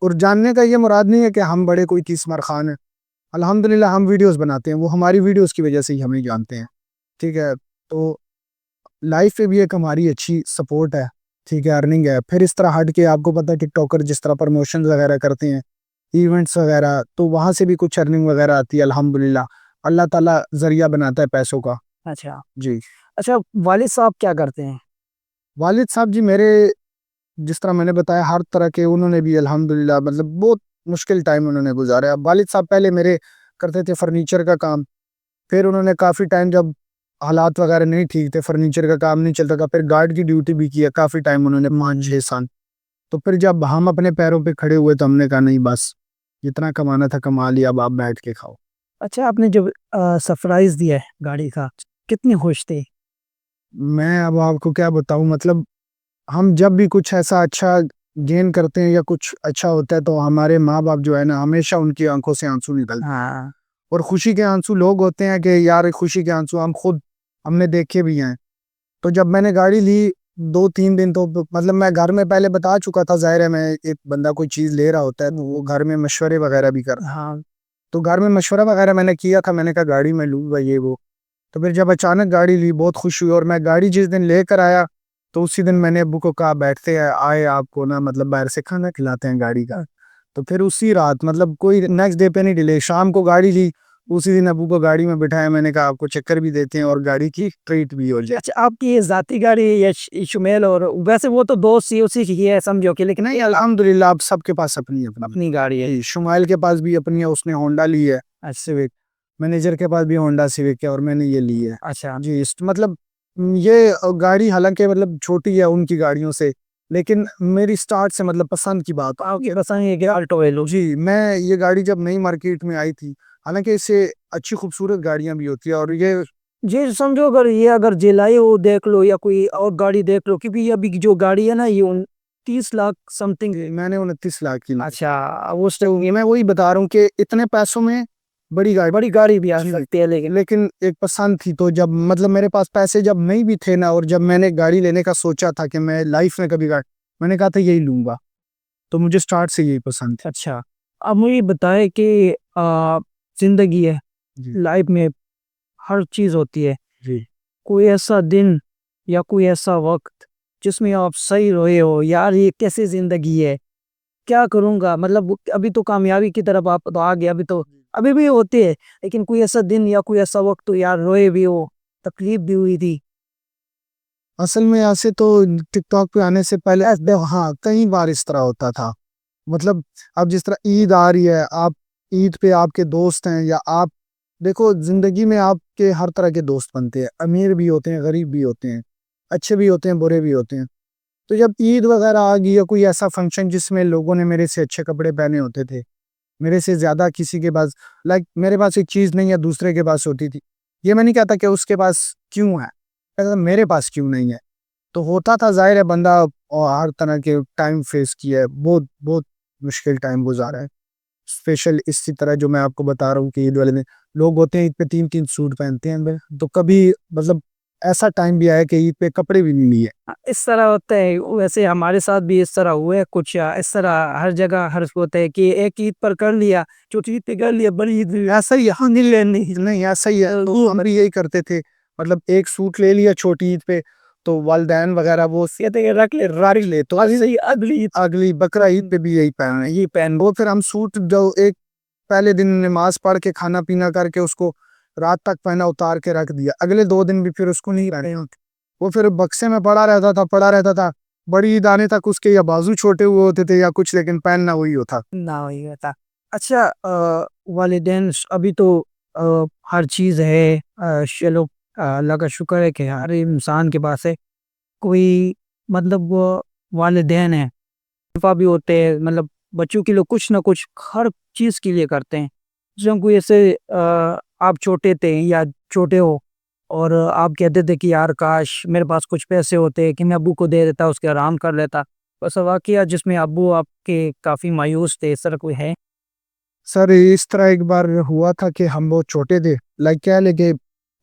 और जानने का ये मुराद नहीं है कि हम बड़े कोई तीस मार खान हैं। अल्हम्दुलिल्लाह हम वीडियोज़ बनाते हैं, वो हमारी वीडियोज़ की वजह से ही हमें जानते हैं, ठीक है। तो लाइफ पे भी एक हमारी अच्छी सपोर्ट है, ठीक है, अर्निंग है। फिर इस तरह हट के आपको पता है टिकटॉकर जिस तरह प्रमोशन वगैरह करते हैं, इवेंट्स वगैरह, तो वहां से भी कुछ अर्निंग वगैरह आती है अल्हम्दुलिल्लाह। अल्लाह ताला जरिया बनाता है पैसों का। अच्छा। जी। अच्छा, वालिद साहब क्या करते हैं? वालिद साहब जी मेरे, जिस तरह मैंने बताया, हर तरह के उन्होंने भी अल्हम्दुलिल्लाह मतलब बहुत मुश्किल टाइम उन्होंने गुजारा। वालिद साहब पहले मेरे करते थे फर्नीचर का काम। फिर उन्होंने काफ़ी टाइम, जब हालात वगैरह नहीं ठीक थे, फर्नीचर का काम नहीं चलता था, फिर गार्ड की ड्यूटी भी किया काफ़ी टाइम उन्होंने, 5-6 साल। तो फिर जब हम अपने पैरों पे खड़े हुए तो हमने कहा नहीं बस, जितना कमाना था कमा लिया, अब आप बैठ के खाओ। अच्छा, आपने जब सरप्राइज दिया है गाड़ी का, कितनी खुश थे? मैं अब आपको क्या बताऊं, मतलब हम जब भी कुछ ऐसा अच्छा गेन करते हैं या कुछ अच्छा होता है तो हमारे माँ बाप जो है ना, हमेशा उनकी आंखों से आंसू निकलते हैं। हाँ। और खुशी के आंसू लोग होते हैं कि यार, खुशी के आंसू हम खुद हमने देखे भी हैं। तो जब मैंने गाड़ी ली 2-3 दिन, तो मतलब मैं घर में पहले बता चुका था, जाहिर है मैं, एक बंदा कोई चीज़ ले रहा होता है तो वो घर में मशवरे वगैरह भी करता है। हाँ। तो घर में मशवरा वगैरह मैंने किया था, मैंने कहा गाड़ी में लूँगा ये वो। तो फिर जब अचानक गाड़ी ली, बहुत खुश हुई। और मैं गाड़ी जिस दिन लेकर आया, तो उसी दिन मैंने अब्बू को कहा, बैठते हैं आए आपको ना, मतलब बाहर से खाना खिलाते हैं गाड़ी का। तो फिर उसी रात, मतलब कोई नेक्स्ट डे पे नहीं डिले, शाम को गाड़ी ली, उसी दिन अब्बू को गाड़ी में बिठाया। मैंने कहा आपको चक्कर भी देते हैं और गाड़ी की ट्रीट भी हो जाए। अच्छा, आपकी ये ज़ाती गाड़ी है या शुमेल, और वैसे वो तो दोस्त सी उसी की है समझो कि, लेकिन नहीं, अल्हम्दुलिल्लाह अब सबके पास अपनी अपनी अपनी गाड़ी है। जी, शुमाइल के पास भी अपनी है, उसने होंडा ली है अच्छा। सिविक। मैनेजर के पास भी होंडा सिविक है और मैंने ये ली है। अच्छा। जी, मतलब ये गाड़ी हालांकि मतलब छोटी है उनकी गाड़ियों से, लेकिन मेरी स्टार्ट से मतलब पसंद की बात। आपके पसंद है कि अल्टो है लो? जी, मैं ये गाड़ी जब नई मार्केट में आई थी, हालांकि इससे अच्छी खूबसूरत गाड़ियां भी होती है, और ये जी समझो, अगर ये अगर जिलाई वो देख लो या कोई और गाड़ी देख लो, क्योंकि ये अभी की जो गाड़ी है ना, ये 30 लाख समथिंग। मैंने 29 लाख की ली। अच्छा। उस ये मैं वही बता रहा हूँ कि इतने पैसों में बड़ी गाड़ी। बड़ी गाड़ी भी आ जी, सकती है, लेकिन लेकिन एक पसंद थी, तो जब मतलब मेरे पास पैसे जब नहीं भी थे ना, और जब मैंने गाड़ी लेने का सोचा था कि मैं लाइफ में कभी गाड़ी, मैंने कहा था यही लूंगा। तो मुझे स्टार्ट से यही पसंद थी। अच्छा, अब मुझे बताए कि जिंदगी है, जी। लाइफ में हर चीज होती है। जी। कोई ऐसा दिन या कोई ऐसा वक्त जिसमें आप सही रहे हो, यार ये कैसी जिंदगी है, क्या करूंगा, मतलब अभी तो कामयाबी की तरफ आप तो आ गए, अभी तो अभी भी होते हैं, लेकिन कोई ऐसा दिन या कोई ऐसा वक्त तो यार रोए भी हो, तकलीफ भी हुई थी? असल में ऐसे तो टिकटॉक पे आने से पहले हाँ, कई बार इस तरह होता था। मतलब अब जिस तरह ईद आ रही है, आप ईद पे आपके दोस्त हैं, या आप देखो, जिंदगी में आपके हर तरह के दोस्त बनते हैं, अमीर भी होते हैं, गरीब भी होते हैं, अच्छे भी होते हैं, बुरे भी होते हैं। तो जब ईद वगैरह आ गई या कोई ऐसा फंक्शन जिसमें लोगों ने मेरे से अच्छे कपड़े पहने होते थे, मेरे से ज्यादा किसी के पास, लाइक मेरे पास एक चीज नहीं है दूसरे के पास होती थी, ये मैं नहीं कहता कि उसके पास क्यों है, कहता मेरे पास क्यों नहीं है। तो होता था, जाहिर है बंदा, और हर तरह के टाइम फेस किया है, बहुत बहुत मुश्किल टाइम गुजारा है। स्पेशल इसी तरह जो मैं आपको बता रहा हूँ कि ईद वाले दिन लोग होते हैं ईद पे 3-3 सूट पहनते हैं, तो कभी मतलब ऐसा टाइम भी आया कि ईद पे कपड़े भी नहीं लिए। इस तरह होता है, वैसे हमारे साथ भी इस तरह हुआ है कुछ, इस तरह हर जगह हर होता है कि एक ईद पर कर लिया, छोटी ईद पे कर लिया, बड़ी ईद में ऐसा ही यहाँ नहीं लेनी नहीं, ऐसा ही है, तो हम भी यही करते थे। मतलब एक सूट ले लिया छोटी ईद पे, तो वालदैन वगैरह वो कहते हैं रख ले, रारी ले, तो सही अगली ईद अगली बकरा ईद पे भी यही पहना है, ये पहन वो। फिर हम सूट जो एक पहले दिन नमाज पढ़ के खाना पीना करके उसको रात तक पहना, उतार के रख दिया, अगले 2 दिन भी फिर उसको नहीं पहने। वो फिर बक्से में पड़ा रहता था। बड़ी ईद आने तक उसके या बाजू छोटे हुए होते थे या कुछ, लेकिन पहनना वही होता। ना वही होता। अच्छा, वालिदैन अभी तो हर चीज़ है, चलो, अल्लाह का शुक्र है कि हर इंसान के पास है कोई, मतलब वो वालिदैन है, वफ़ा भी होते हैं, मतलब बच्चों के लिए कुछ ना कुछ हर चीज़ के लिए करते हैं। जो कोई ऐसे आप छोटे थे या छोटे हो, और आप कहते थे कि यार काश मेरे पास कुछ पैसे होते कि मैं अब्बू को दे देता, उसके आराम कर लेता। ऐसा वाक़या जिसमें अब्बू आपके काफ़ी मायूस थे, ऐसा कोई है? सर इस तरह एक बार हुआ था कि हम बहुत छोटे थे, लाइक क्या लेके,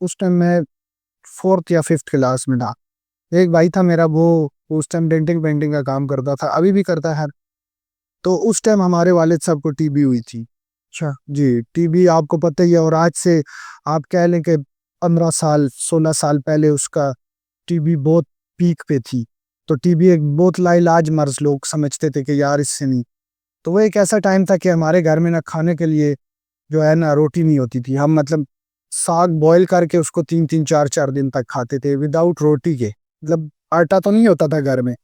उस टाइम मैं 4th या 5th क्लास में था। एक भाई था मेरा, वो उस टाइम डेंटिंग पेंटिंग का काम करता था, अभी भी करता है। तो उस टाइम हमारे वालिद साहब को टीबी हुई थी। अच्छा। जी, टीबी आपको पता ही है, और आज से आप कह लें कि 15 साल 16 साल पहले उसका टीबी बहुत पीक पे थी। तो टीबी एक बहुत लाइलाज मर्ज लोग समझते थे कि यार इससे नहीं। तो वो एक ऐसा टाइम था कि हमारे घर में ना खाने के लिए जो है ना रोटी नहीं होती थी। हम मतलब साग बॉईल करके उसको 3-3 4-4 दिन तक खाते थे विदाउट रोटी के। मतलब आटा तो नहीं होता था घर में,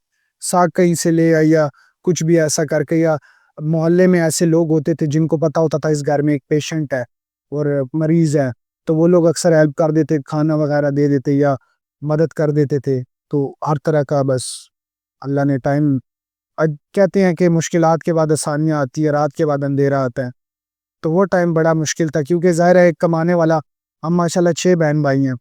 साग कहीं से ले आए या कुछ भी ऐसा करके, या मोहल्ले में ऐसे लोग होते थे जिनको पता होता था इस घर में एक पेशेंट है और मरीज है, तो वो लोग अक्सर हेल्प कर देते, खाना वगैरह दे देते या मदद कर देते थे। तो हर तरह का बस अल्लाह ने टाइम, कहते हैं कि मुश्किलात के बाद आसानियाँ आती है, रात के बाद अंधेरा आता है। तो वो टाइम बड़ा मुश्किल था क्योंकि ज़ाहिर है एक कमाने वाला, हम माशाल्लाह 6 बहन भाई हैं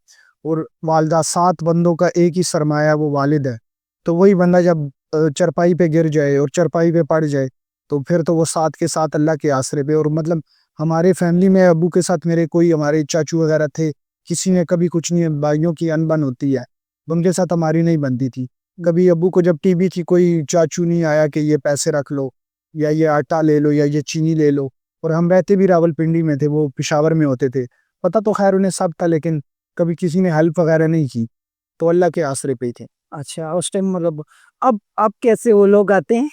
और वालिदा 7 बंदों का एक ही सरमाया वो वालिद है। तो वही बंदा जब चरपाई पे गिर जाए और चरपाई पे पड़ जाए, तो फिर तो वो साथ के साथ अल्लाह के आसरे पे। और मतलब हमारे फैमिली में अब्बू के साथ मेरे कोई हमारे चाचू वगैरह थे, किसी ने कभी कुछ नहीं, भाइयों की अनबन होती है, उनके साथ हमारी नहीं बनती थी। कभी अब्बू को जब टीबी थी कोई चाचू नहीं आया कि ये पैसे रख लो या ये आटा ले लो या ये चीनी ले लो। और हम रहते भी रावलपिंडी में थे, वो पेशावर में होते थे। पता तो खैर उन्हें सब था, लेकिन कभी किसी ने हेल्प वगैरह नहीं की, तो अल्लाह के आसरे पे ही थे। अच्छा, उस टाइम मतलब अब कैसे वो लोग आते हैं?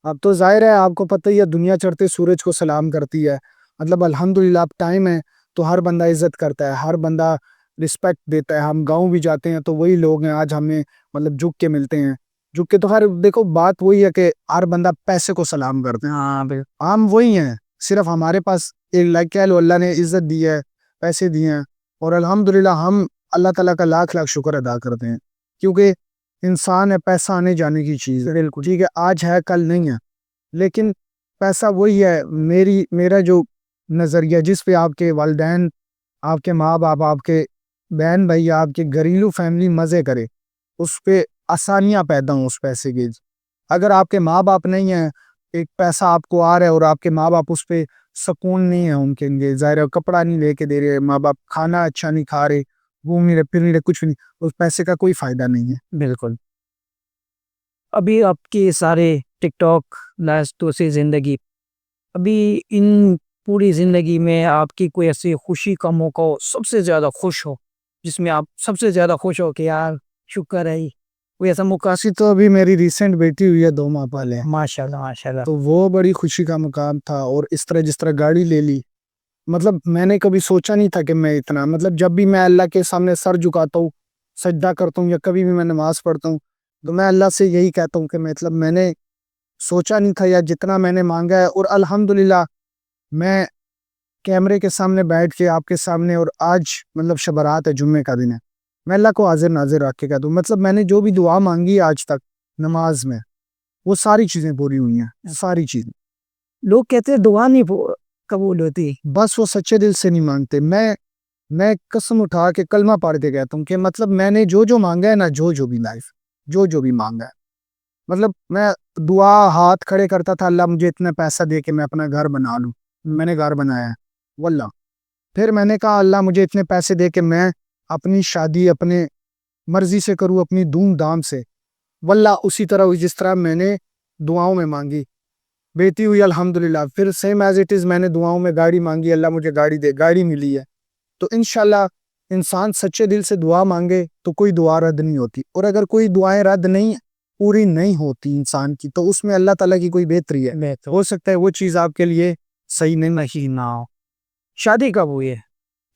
अब तो ज़ाहिर है आपको पता ही है, दुनिया चढ़ते सूरज को सलाम करती है। मतलब अल्हम्दुलिल्लाह अब टाइम है तो हर बंदा इज़्ज़त करता है, हर बंदा रिस्पेक्ट देता है। हम गाँव भी जाते हैं तो वही लोग हैं आज हमें मतलब झुक के मिलते हैं। झुक के तो खैर देखो बात वही है कि हर बंदा पैसे को सलाम करता है। हाँ, बिल्कुल। हम वही हैं, सिर्फ़ हमारे पास एक लाइक कह लो अल्लाह ने इज़्ज़त दी है, पैसे दिए हैं और अल्हम्दुलिल्लाह हम अल्लाह ताला का लाख-लाख शुक्र अदा करते हैं। क्योंकि इंसान है, पैसा आने जाने की चीज़ है, बिल्कुल। ठीक है? आज है कल नहीं है। लेकिन पैसा वही है, मेरा जो नज़रिया जिस पे आपके वालिदैन, आपके माँ-बाप, आपके बहन-भाई, आपके घरेलू फैमिली मज़े करे, उस पे आसानियाँ पैदा हों उस पैसे की। अगर आपके माँ-बाप नहीं हैं, एक पैसा आपको आ रहा है और आपके माँ-बाप उस पे सुकून नहीं है उनके लिए, ज़ाहिर है कपड़ा नहीं लेके दे रहे, माँ-बाप खाना अच्छा नहीं खा रहे, घूम नहीं रहे, फिर नहीं रहे, कुछ भी नहीं, उस पैसे का कोई फ़ायदा नहीं है। बिल्कुल। अभी आपके सारे टिकटॉक लाइफ से ज़िंदगी, अभी इन पूरी ज़िंदगी में आपकी कोई ऐसी खुशी का मौका हो, सबसे ज़्यादा खुश हो, जिसमें आप सबसे ज़्यादा खुश हो कि यार शुक्र है, कोई ऐसा मौका? ऐसी तो अभी मेरी रिसेंट बेटी हुई है 2 माह पहले। माशाल्लाह, माशाल्लाह। तो वो बड़ी खुशी का मुकाम था और इस तरह जिस तरह गाड़ी ले ली, मतलब मैंने कभी सोचा नहीं था कि मैं इतना, मतलब जब भी मैं अल्लाह के सामने सर झुकाता हूँ, सजदा करता हूँ या कभी भी मैं नमाज़ पढ़ता हूँ, तो मैं अल्लाह से यही कहता हूँ कि मतलब मैंने सोचा नहीं था या जितना मैंने माँगा है, और अल्हम्दुलिल्लाह मैं कैमरे के सामने बैठ के आपके सामने, और आज मतलब शब-ए-बारात है, जुम्मे का दिन है। मैं अल्लाह को हाज़िर-नाज़िर रख के कहता हूँ, मतलब मैंने जो भी दुआ माँगी है आज तक नमाज़ में, वो सारी चीज़ें पूरी हुई हैं, सारी चीज़ें। लोग कहते हैं दुआ नहीं कबूल होती। बस वो सच्चे दिल से नहीं मांगते। मैं कसम उठा के कलमा पढ़ के कहता हूँ कि मतलब मैंने जो-जो माँगा है ना, जो-जो भी लाइफ, जो-जो भी माँगा है, मतलब मैं दुआ हाथ खड़े करता था, अल्लाह मुझे इतना पैसा दे के मैं अपना घर बना लूँ। मैंने घर बनाया है, वल्लाह। फिर मैंने कहा अल्लाह मुझे इतने पैसे दे के मैं अपनी शादी अपने मर्ज़ी से करूँ, अपनी धूम-धाम से। वल्लाह उसी तरह हुई जिस तरह मैंने दुआओं में माँगी। बेटी हुई अल्हम्दुलिल्लाह, फिर सेम एज़ इट इज़ मैंने दुआओं में गाड़ी माँगी, अल्लाह मुझे गाड़ी दे, गाड़ी मिली है। तो इंशाल्लाह इंसान सच्चे दिल से दुआ मांगे तो कोई दुआ रद्द नहीं होती, और अगर कोई दुआएं रद्द नहीं, पूरी नहीं होती इंसान की, तो उसमें अल्लाह ताला की कोई बेहतरी है। मैं तो हो सकता है वो चीज़ आपके लिए सही नहीं। नहीं ना हो। शादी कब हुई है?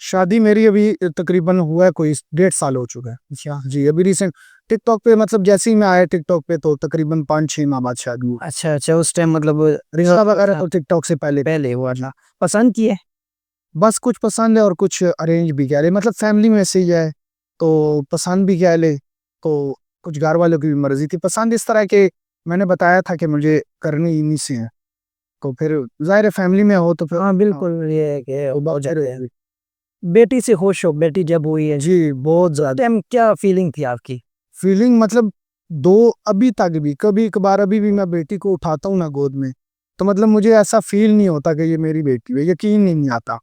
शादी मेरी अभी तकरीबन हुआ है कोई 1.5 साल हो चुका है। अच्छा। जी अभी रिसेंट टिकटॉक पे, मतलब जैसे ही मैं आया टिकटॉक पे तो तकरीबन 5-6 माह बाद शादी हुई। अच्छा, अच्छा, उस टाइम मतलब रिश्ता वगैरह तो टिकटॉक से पहले। पहले हुआ था। पसंद किए? बस कुछ पसंद है और कुछ अरेंज भी कह ले, मतलब फैमिली में से ही है, तो पसंद भी कह ले, तो कुछ घर वालों की भी मर्जी थी। पसंद इस तरह के मैंने बताया था कि मुझे करनी इन्हीं से है, तो फिर जाहिर है फैमिली में हो तो फिर हाँ, बिल्कुल, ये है कि तो हो फिर जाते हैं। बेटी से खुश हो, बेटी जब हुई है, जी बहुत ज़्यादा टाइम क्या फीलिंग थी आपकी? फीलिंग, मतलब दो अभी तक भी कभी कभार अभी भी मैं बेटी को उठाता हूँ ना गोद में, तो मतलब मुझे ऐसा फील नहीं होता कि ये मेरी बेटी है, यकीन ही नहीं आता।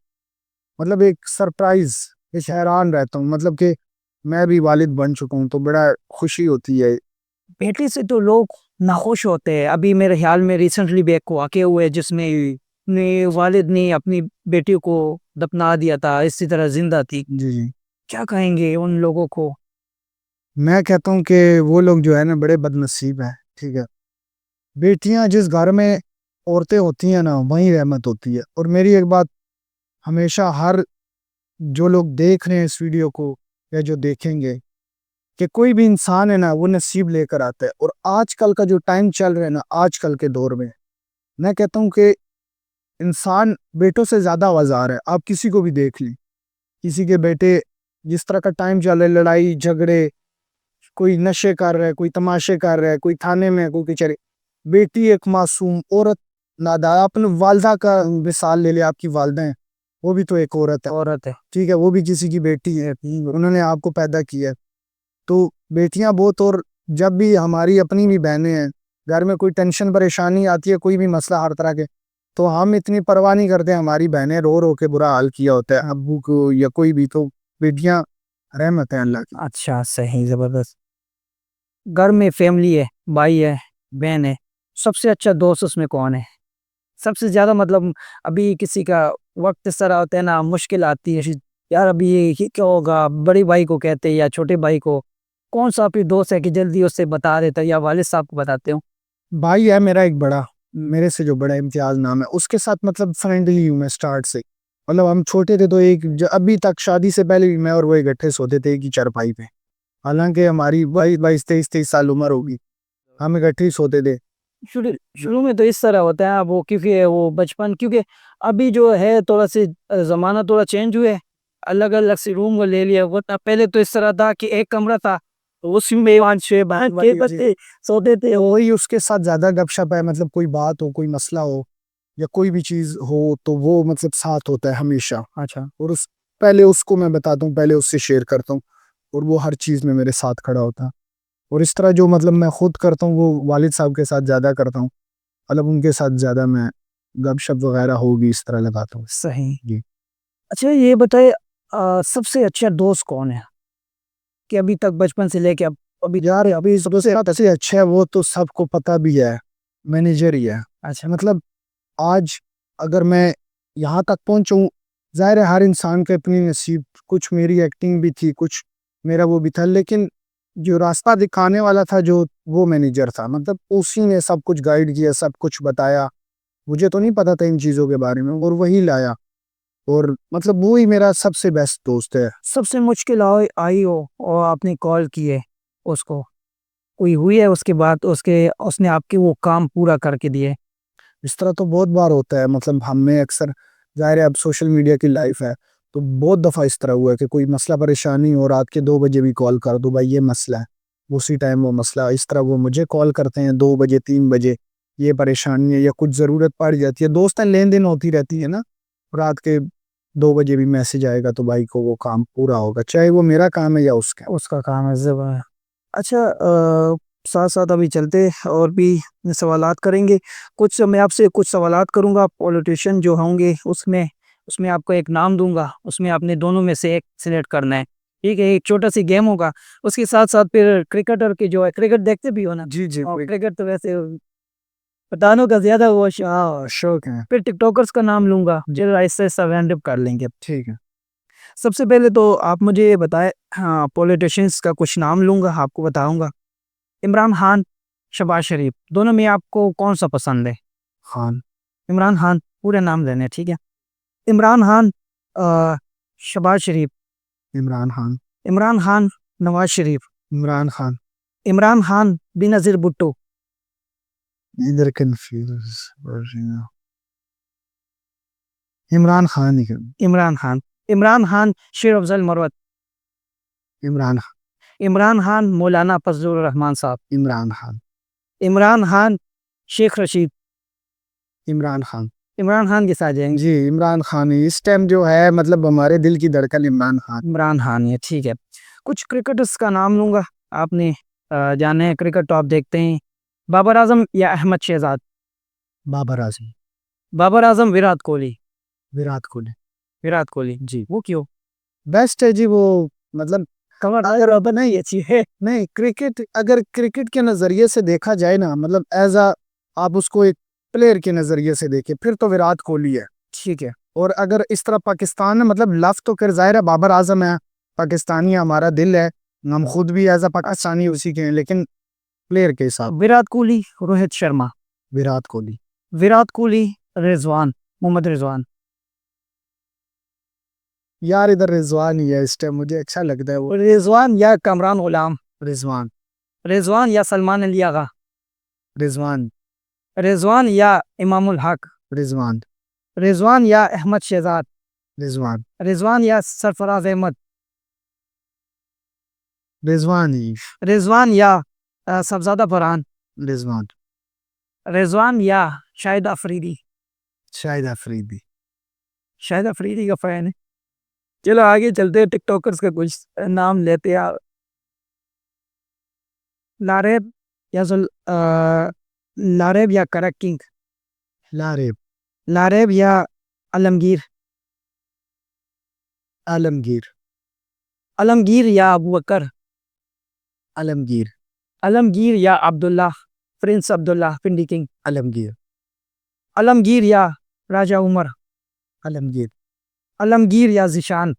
मतलब एक सरप्राइज, एक हैरान रहता हूँ, मतलब कि मैं भी वालिद बन चुका हूँ, तो बड़ा खुशी होती है। बेटी से तो लोग नाखुश होते हैं। अभी मेरे ख्याल में रिसेंटली भी एक वाक़या हुआ है जिसमें ने वालिद ने अपनी बेटी को दफना दिया था, इसी तरह ज़िंदा थी। जी, जी। क्या कहेंगे उन लोगों को? मैं कहता हूँ कि वो लोग जो है ना बड़े बदनसीब हैं, ठीक है। बेटियां जिस घर में औरतें होती हैं ना वहीं रहमत होती है। और मेरी एक बात हमेशा हर जो लोग देख रहे हैं इस वीडियो को या जो देखेंगे, कि कोई भी इंसान है ना वो नसीब लेकर आता है। और आजकल का जो टाइम चल रहा है ना, आजकल के दौर में मैं कहता हूँ कि इंसान बेटों से ज्यादा आवाजार है। आप किसी को भी देख ली, किसी के बेटे जिस तरह का टाइम चल रहा है, लड़ाई झगड़े, कोई नशे कर रहा है, कोई तमाशे कर रहा है, कोई थाने में है, कोई कचहरी। बेटी एक मासूम औरत, नादान, अपने वालदा का मिसाल ले ले, आपकी वालदा है, वो भी तो एक औरत है, औरत है। ठीक है, वो भी किसी की बेटी है, उन्होंने आपको पैदा किया है। तो बेटियां बहुत। और जब भी हमारी अपनी भी बहनें हैं, घर में कोई टेंशन परेशानी आती है, कोई भी मसला हर तरह के, तो हम इतनी परवाह नहीं करते, हमारी बहनें रो रो के बुरा हाल किया होता है अब्बू को या कोई भी। तो बेटियां रहमत है अल्लाह की। अच्छा, सही, ज़बरदस्त। घर में फैमिली है, भाई है, बहन है, सबसे अच्छा दोस्त उसमें कौन है? सबसे ज़्यादा मतलब अभी किसी का वक़्त इस तरह होता है ना, मुश्किल आती है यार अभी ये क्या होगा? बड़े भाई को कहते हैं या छोटे भाई को, कौन-सा आपके दोस्त है कि जल्दी उससे बता देते हो या वालिद साहब को बताते हो? भाई है मेरा एक बड़ा, मेरे से जो बड़ा, इम्तियाज नाम है, उसके साथ मतलब फ्रेंडली हूँ मैं स्टार्ट से। मतलब हम छोटे थे तो अभी तक शादी से पहले भी मैं और वो इकट्ठे सोते थे एक ही चारपाई पे। हालांकि हमारी 22 23 23 साल उम्र होगी, हम इकट्ठे ही सोते थे। शुरू शुरू में तो इस तरह होता है वो, क्योंकि वो बचपन, क्योंकि अभी जो है थोड़ा-सा ज़माना थोड़ा चेंज हुआ है, अलग-अलग से रूम वो ले लिया, वरना पहले तो इस तरह था कि एक कमरा था, तो उसी में 5-6 के बच्चे सोते थे। तो वही उसके साथ ज्यादा गपशप है, मतलब कोई बात हो, कोई मसला हो या कोई भी चीज हो तो वो मतलब साथ होता है हमेशा। अच्छा, और उस पहले उसको मैं बताता हूँ, पहले उससे शेयर करता हूँ, और वो हर चीज में मेरे साथ खड़ा होता है। और इस तरह जो मतलब मैं खुद करता हूँ वो वालिद साहब के साथ ज्यादा करता हूँ। मतलब उनके साथ ज्यादा मैं गपशप वगैरह होगी इस तरह लगाता हूँ। सही। जी। अच्छा ये बताइए, सबसे अच्छा दोस्त कौन है? कि अभी तक बचपन से लेके अब अभी। यार अभी सबसे ऐसे अच्छा है वो तो सबको पता भी है, मैनेजर ही है। अच्छा, मतलब आज अगर मैं यहाँ तक पहुंचूं, जाहिर है हर इंसान के अपनी नसीब, कुछ मेरी एक्टिंग भी थी, कुछ मेरा वो भी था, लेकिन जो रास्ता दिखाने वाला था जो, वो मैनेजर था। मतलब उसी ने सब कुछ गाइड किया, सब कुछ बताया। मुझे तो नहीं पता था इन चीज़ों के बारे में, और वही लाया। और मतलब वो ही मेरा सबसे बेस्ट दोस्त है। सबसे मुश्किल आई आई हो और आपने कॉल किए उसको, कोई हुई है उसके बाद उसके उसने आपके वो काम पूरा करके दिए? इस तरह तो बहुत बार होता है, मतलब हमें अक्सर, जाहिर है अब सोशल मीडिया की लाइफ है, तो बहुत दफ़ा इस तरह हुआ है कि कोई मसला परेशानी हो, रात के 2 बजे भी कॉल कर दो, भाई ये मसला है, उसी टाइम वो मसला, इस तरह वो मुझे कॉल करते हैं 2 बजे 3 बजे, ये परेशानी है या कुछ ज़रूरत पड़ जाती है, दोस्तान लेन देन होती रहती है ना। रात के 2 बजे भी मैसेज आएगा तो भाई को वो काम पूरा होगा, चाहे वो मेरा काम है या उसका। उसका काम है ज़बा। अच्छा, साथ-साथ अभी चलते और भी सवालात करेंगे। कुछ मैं आपसे कुछ सवालात करूँगा, पॉलिटिशियन जो होंगे उसमें उसमें आपको एक नाम दूँगा, उसमें आपने दोनों में से एक सिलेक्ट करना है। ठीक है? एक छोटा-सी गेम होगा, उसके साथ-साथ फिर क्रिकेटर की जो है, क्रिकेट देखते भी हो ना? जी जी, और क्रिकेट तो वैसे पठानों का ज़्यादा वो हाँ शौक है। फिर टिकटॉकर्स का नाम लूँगा, फिर आहिस्ता-आहिस्ता राउंड अप कर लेंगे। ठीक है। सबसे पहले तो आप मुझे ये बताएँ, हाँ, पॉलिटिशियंस का कुछ नाम लूँगा, आपको बताऊँगा। इमरान खान, शहबाज शरीफ, दोनों में आपको कौन-सा पसंद है? खान। इमरान खान, पूरे नाम लेने हैं, ठीक है? इमरान खान, शहबाज शरीफ, इमरान खान। इमरान खान, नवाज़ शरीफ, इमरान खान। इमरान खान, बेनज़ीर भुट्टो, इधर कंफ्यूज। इमरान खान ही इमरान खान, इमरान खान, शेर अफ़ज़ल मरवत, इमरान इमरान खान, मौलाना फज़लुर रहमान साहब, इमरान खान। इमरान खान, शेख रशीद। इमरान खान। इमरान खान के साथ जाएँगे। जी, इमरान खान ही इस टाइम जो है, मतलब हमारे दिल की धड़कन इमरान खान। इमरान खान है, ठीक है। कुछ क्रिकेटर्स का नाम लूँगा, आपने जाने हैं क्रिकेट तो आप देखते हैं। बाबर आज़म या अहमद शहज़ाद? बाबर आजम। बाबर आज़म, विराट कोहली। विराट कोहली। विराट कोहली, जी, वो क्यों? बेस्ट है जी वो। मतलब कमर अगर अब नहीं अच्छी है। नहीं, क्रिकेट अगर क्रिकेट के नज़रिए से देखा जाए ना, मतलब एज अ, आप उसको एक प्लेयर के नज़रिए से देखें फिर तो विराट कोहली है। ठीक है। और अगर इस तरह पाकिस्तान में मतलब लफ तो कर, जाहिर है बाबर आजम है, पाकिस्तानी हमारा दिल है, हम खुद भी एज अ पाकिस्तानी उसी के हैं, लेकिन प्लेयर के हिसाब विराट कोहली, रोहित शर्मा। विराट कोहली। विराट कोहली, रिजवान, मोहम्मद रिजवान। यार इधर रिजवान ही है इस टाइम, मुझे अच्छा लगता है वो। रिजवान या कमरान गुलाम। रिजवान। रिजवान या सलमान अली आगा। रिजवान। रिजवान या इमामुल हक। रिजवान। रिजवान या अहमद शहजाद। रिजवान। रिजवान या सरफराज अहमद। रिजवान ही। रिजवान या सबजादा फरहान। रिजवान। रिजवान या शाहिद अफरीदी। शाहिद अफरीदी। शाहिद अफरीदी का फैन है। चलो आगे चलते हैं, टिकटॉकर्स का कुछ नाम लेते हैं। लारेब या लारेब या करक किंग। लारेब। लारेब या आलमगीर। आलमगीर। आलमगीर या अबू बकर। आलमगीर। आलमगीर या अब्दुल्ला, प्रिंस अब्दुल्ला पिंडी किंग। आलमगीर। आलमगीर या राजा उमर। आलमगीर। आलमगीर या जिशान।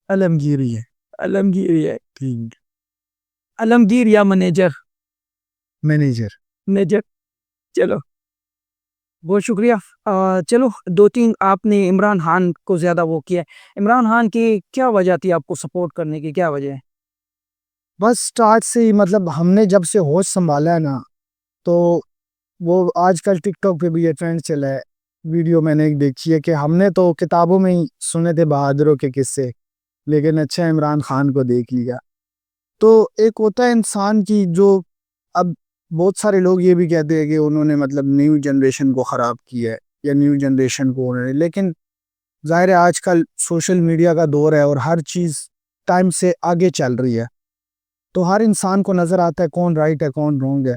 आलमगीर ही है। आलमगीर है। ठीक। आलमगीर या मैनेजर। मैनेजर। मैनेजर। चलो, बहुत शुक्रिया। चलो, दो तीन आपने इमरान खान को ज़्यादा वो किया है। इमरान खान की क्या वजह थी आपको सपोर्ट करने की, क्या वजह है? बस स्टार्ट से ही मतलब हमने जब से होश संभाला है ना, तो वो आजकल टिकटॉक पे भी ये ट्रेंड चला है। वीडियो मैंने एक देखी है कि हमने तो किताबों में ही सुने थे बहादुरों के किस्से, लेकिन अच्छा इमरान खान को देख लिया। तो एक होता है इंसान की जो, अब बहुत सारे लोग ये भी कहते हैं कि उन्होंने मतलब न्यू जनरेशन को ख़राब किया है या न्यू जनरेशन को उन्होंने, लेकिन ज़ाहिर है आजकल सोशल मीडिया का दौर है और हर चीज़ टाइम से आगे चल रही है, तो हर इंसान को नज़र आता है कौन राइट है कौन रॉन्ग है।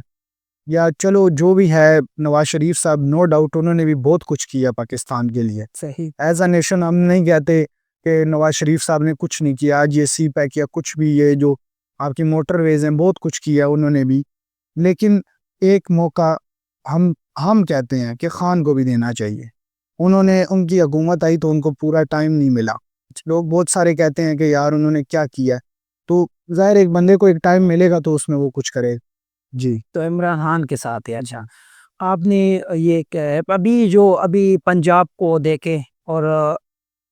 या चलो जो भी है, नवाज शरीफ साहब नो डाउट उन्होंने भी बहुत कुछ किया पाकिस्तान के लिए। सही। एज अ नेशन हम नहीं कहते कि नवाज शरीफ साहब ने कुछ नहीं किया, आज ये सी पैक या कुछ भी, ये जो आपकी मोटरवेज हैं बहुत कुछ किया उन्होंने भी, लेकिन एक मौका हम कहते हैं कि खान को भी देना चाहिए। उन्होंने, उनकी हुकूमत आई तो उनको पूरा टाइम नहीं मिला। लोग बहुत सारे कहते हैं कि यार उन्होंने क्या किया, तो ज़ाहिर एक बंदे को एक टाइम मिलेगा तो उसमें वो कुछ करे। जी। तो इमरान खान के साथ है। अच्छा, आपने ये अभी पंजाब को देखे और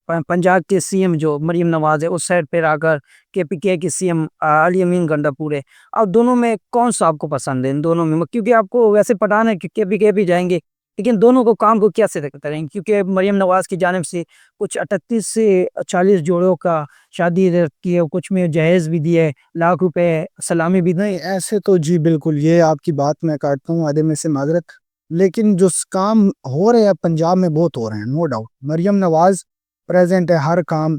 पंजाब के सीएम जो मरीम नवाज है उस साइड पे आकर केपीके की सीएम अली अमीन गंडापुर है। अब दोनों में कौन सा आपको पसंद है इन दोनों में? क्योंकि आपको वैसे पता है कि केपीके भी जाएंगे, लेकिन दोनों को काम को क्या से करेंगे? क्योंकि मरीम नवाज की जानिब से कुछ 38 से 40 जोड़ों का शादी की है, कुछ में जहेज भी दिए, लाख रुपए सलामी भी दी। नहीं ऐसे तो जी बिल्कुल, ये आपकी बात मैं काटता हूँ आधे में से माजरत, लेकिन जो काम हो रहे हैं पंजाब में बहुत हो रहे हैं, no doubt. Maryam Nawaz present है हर काम,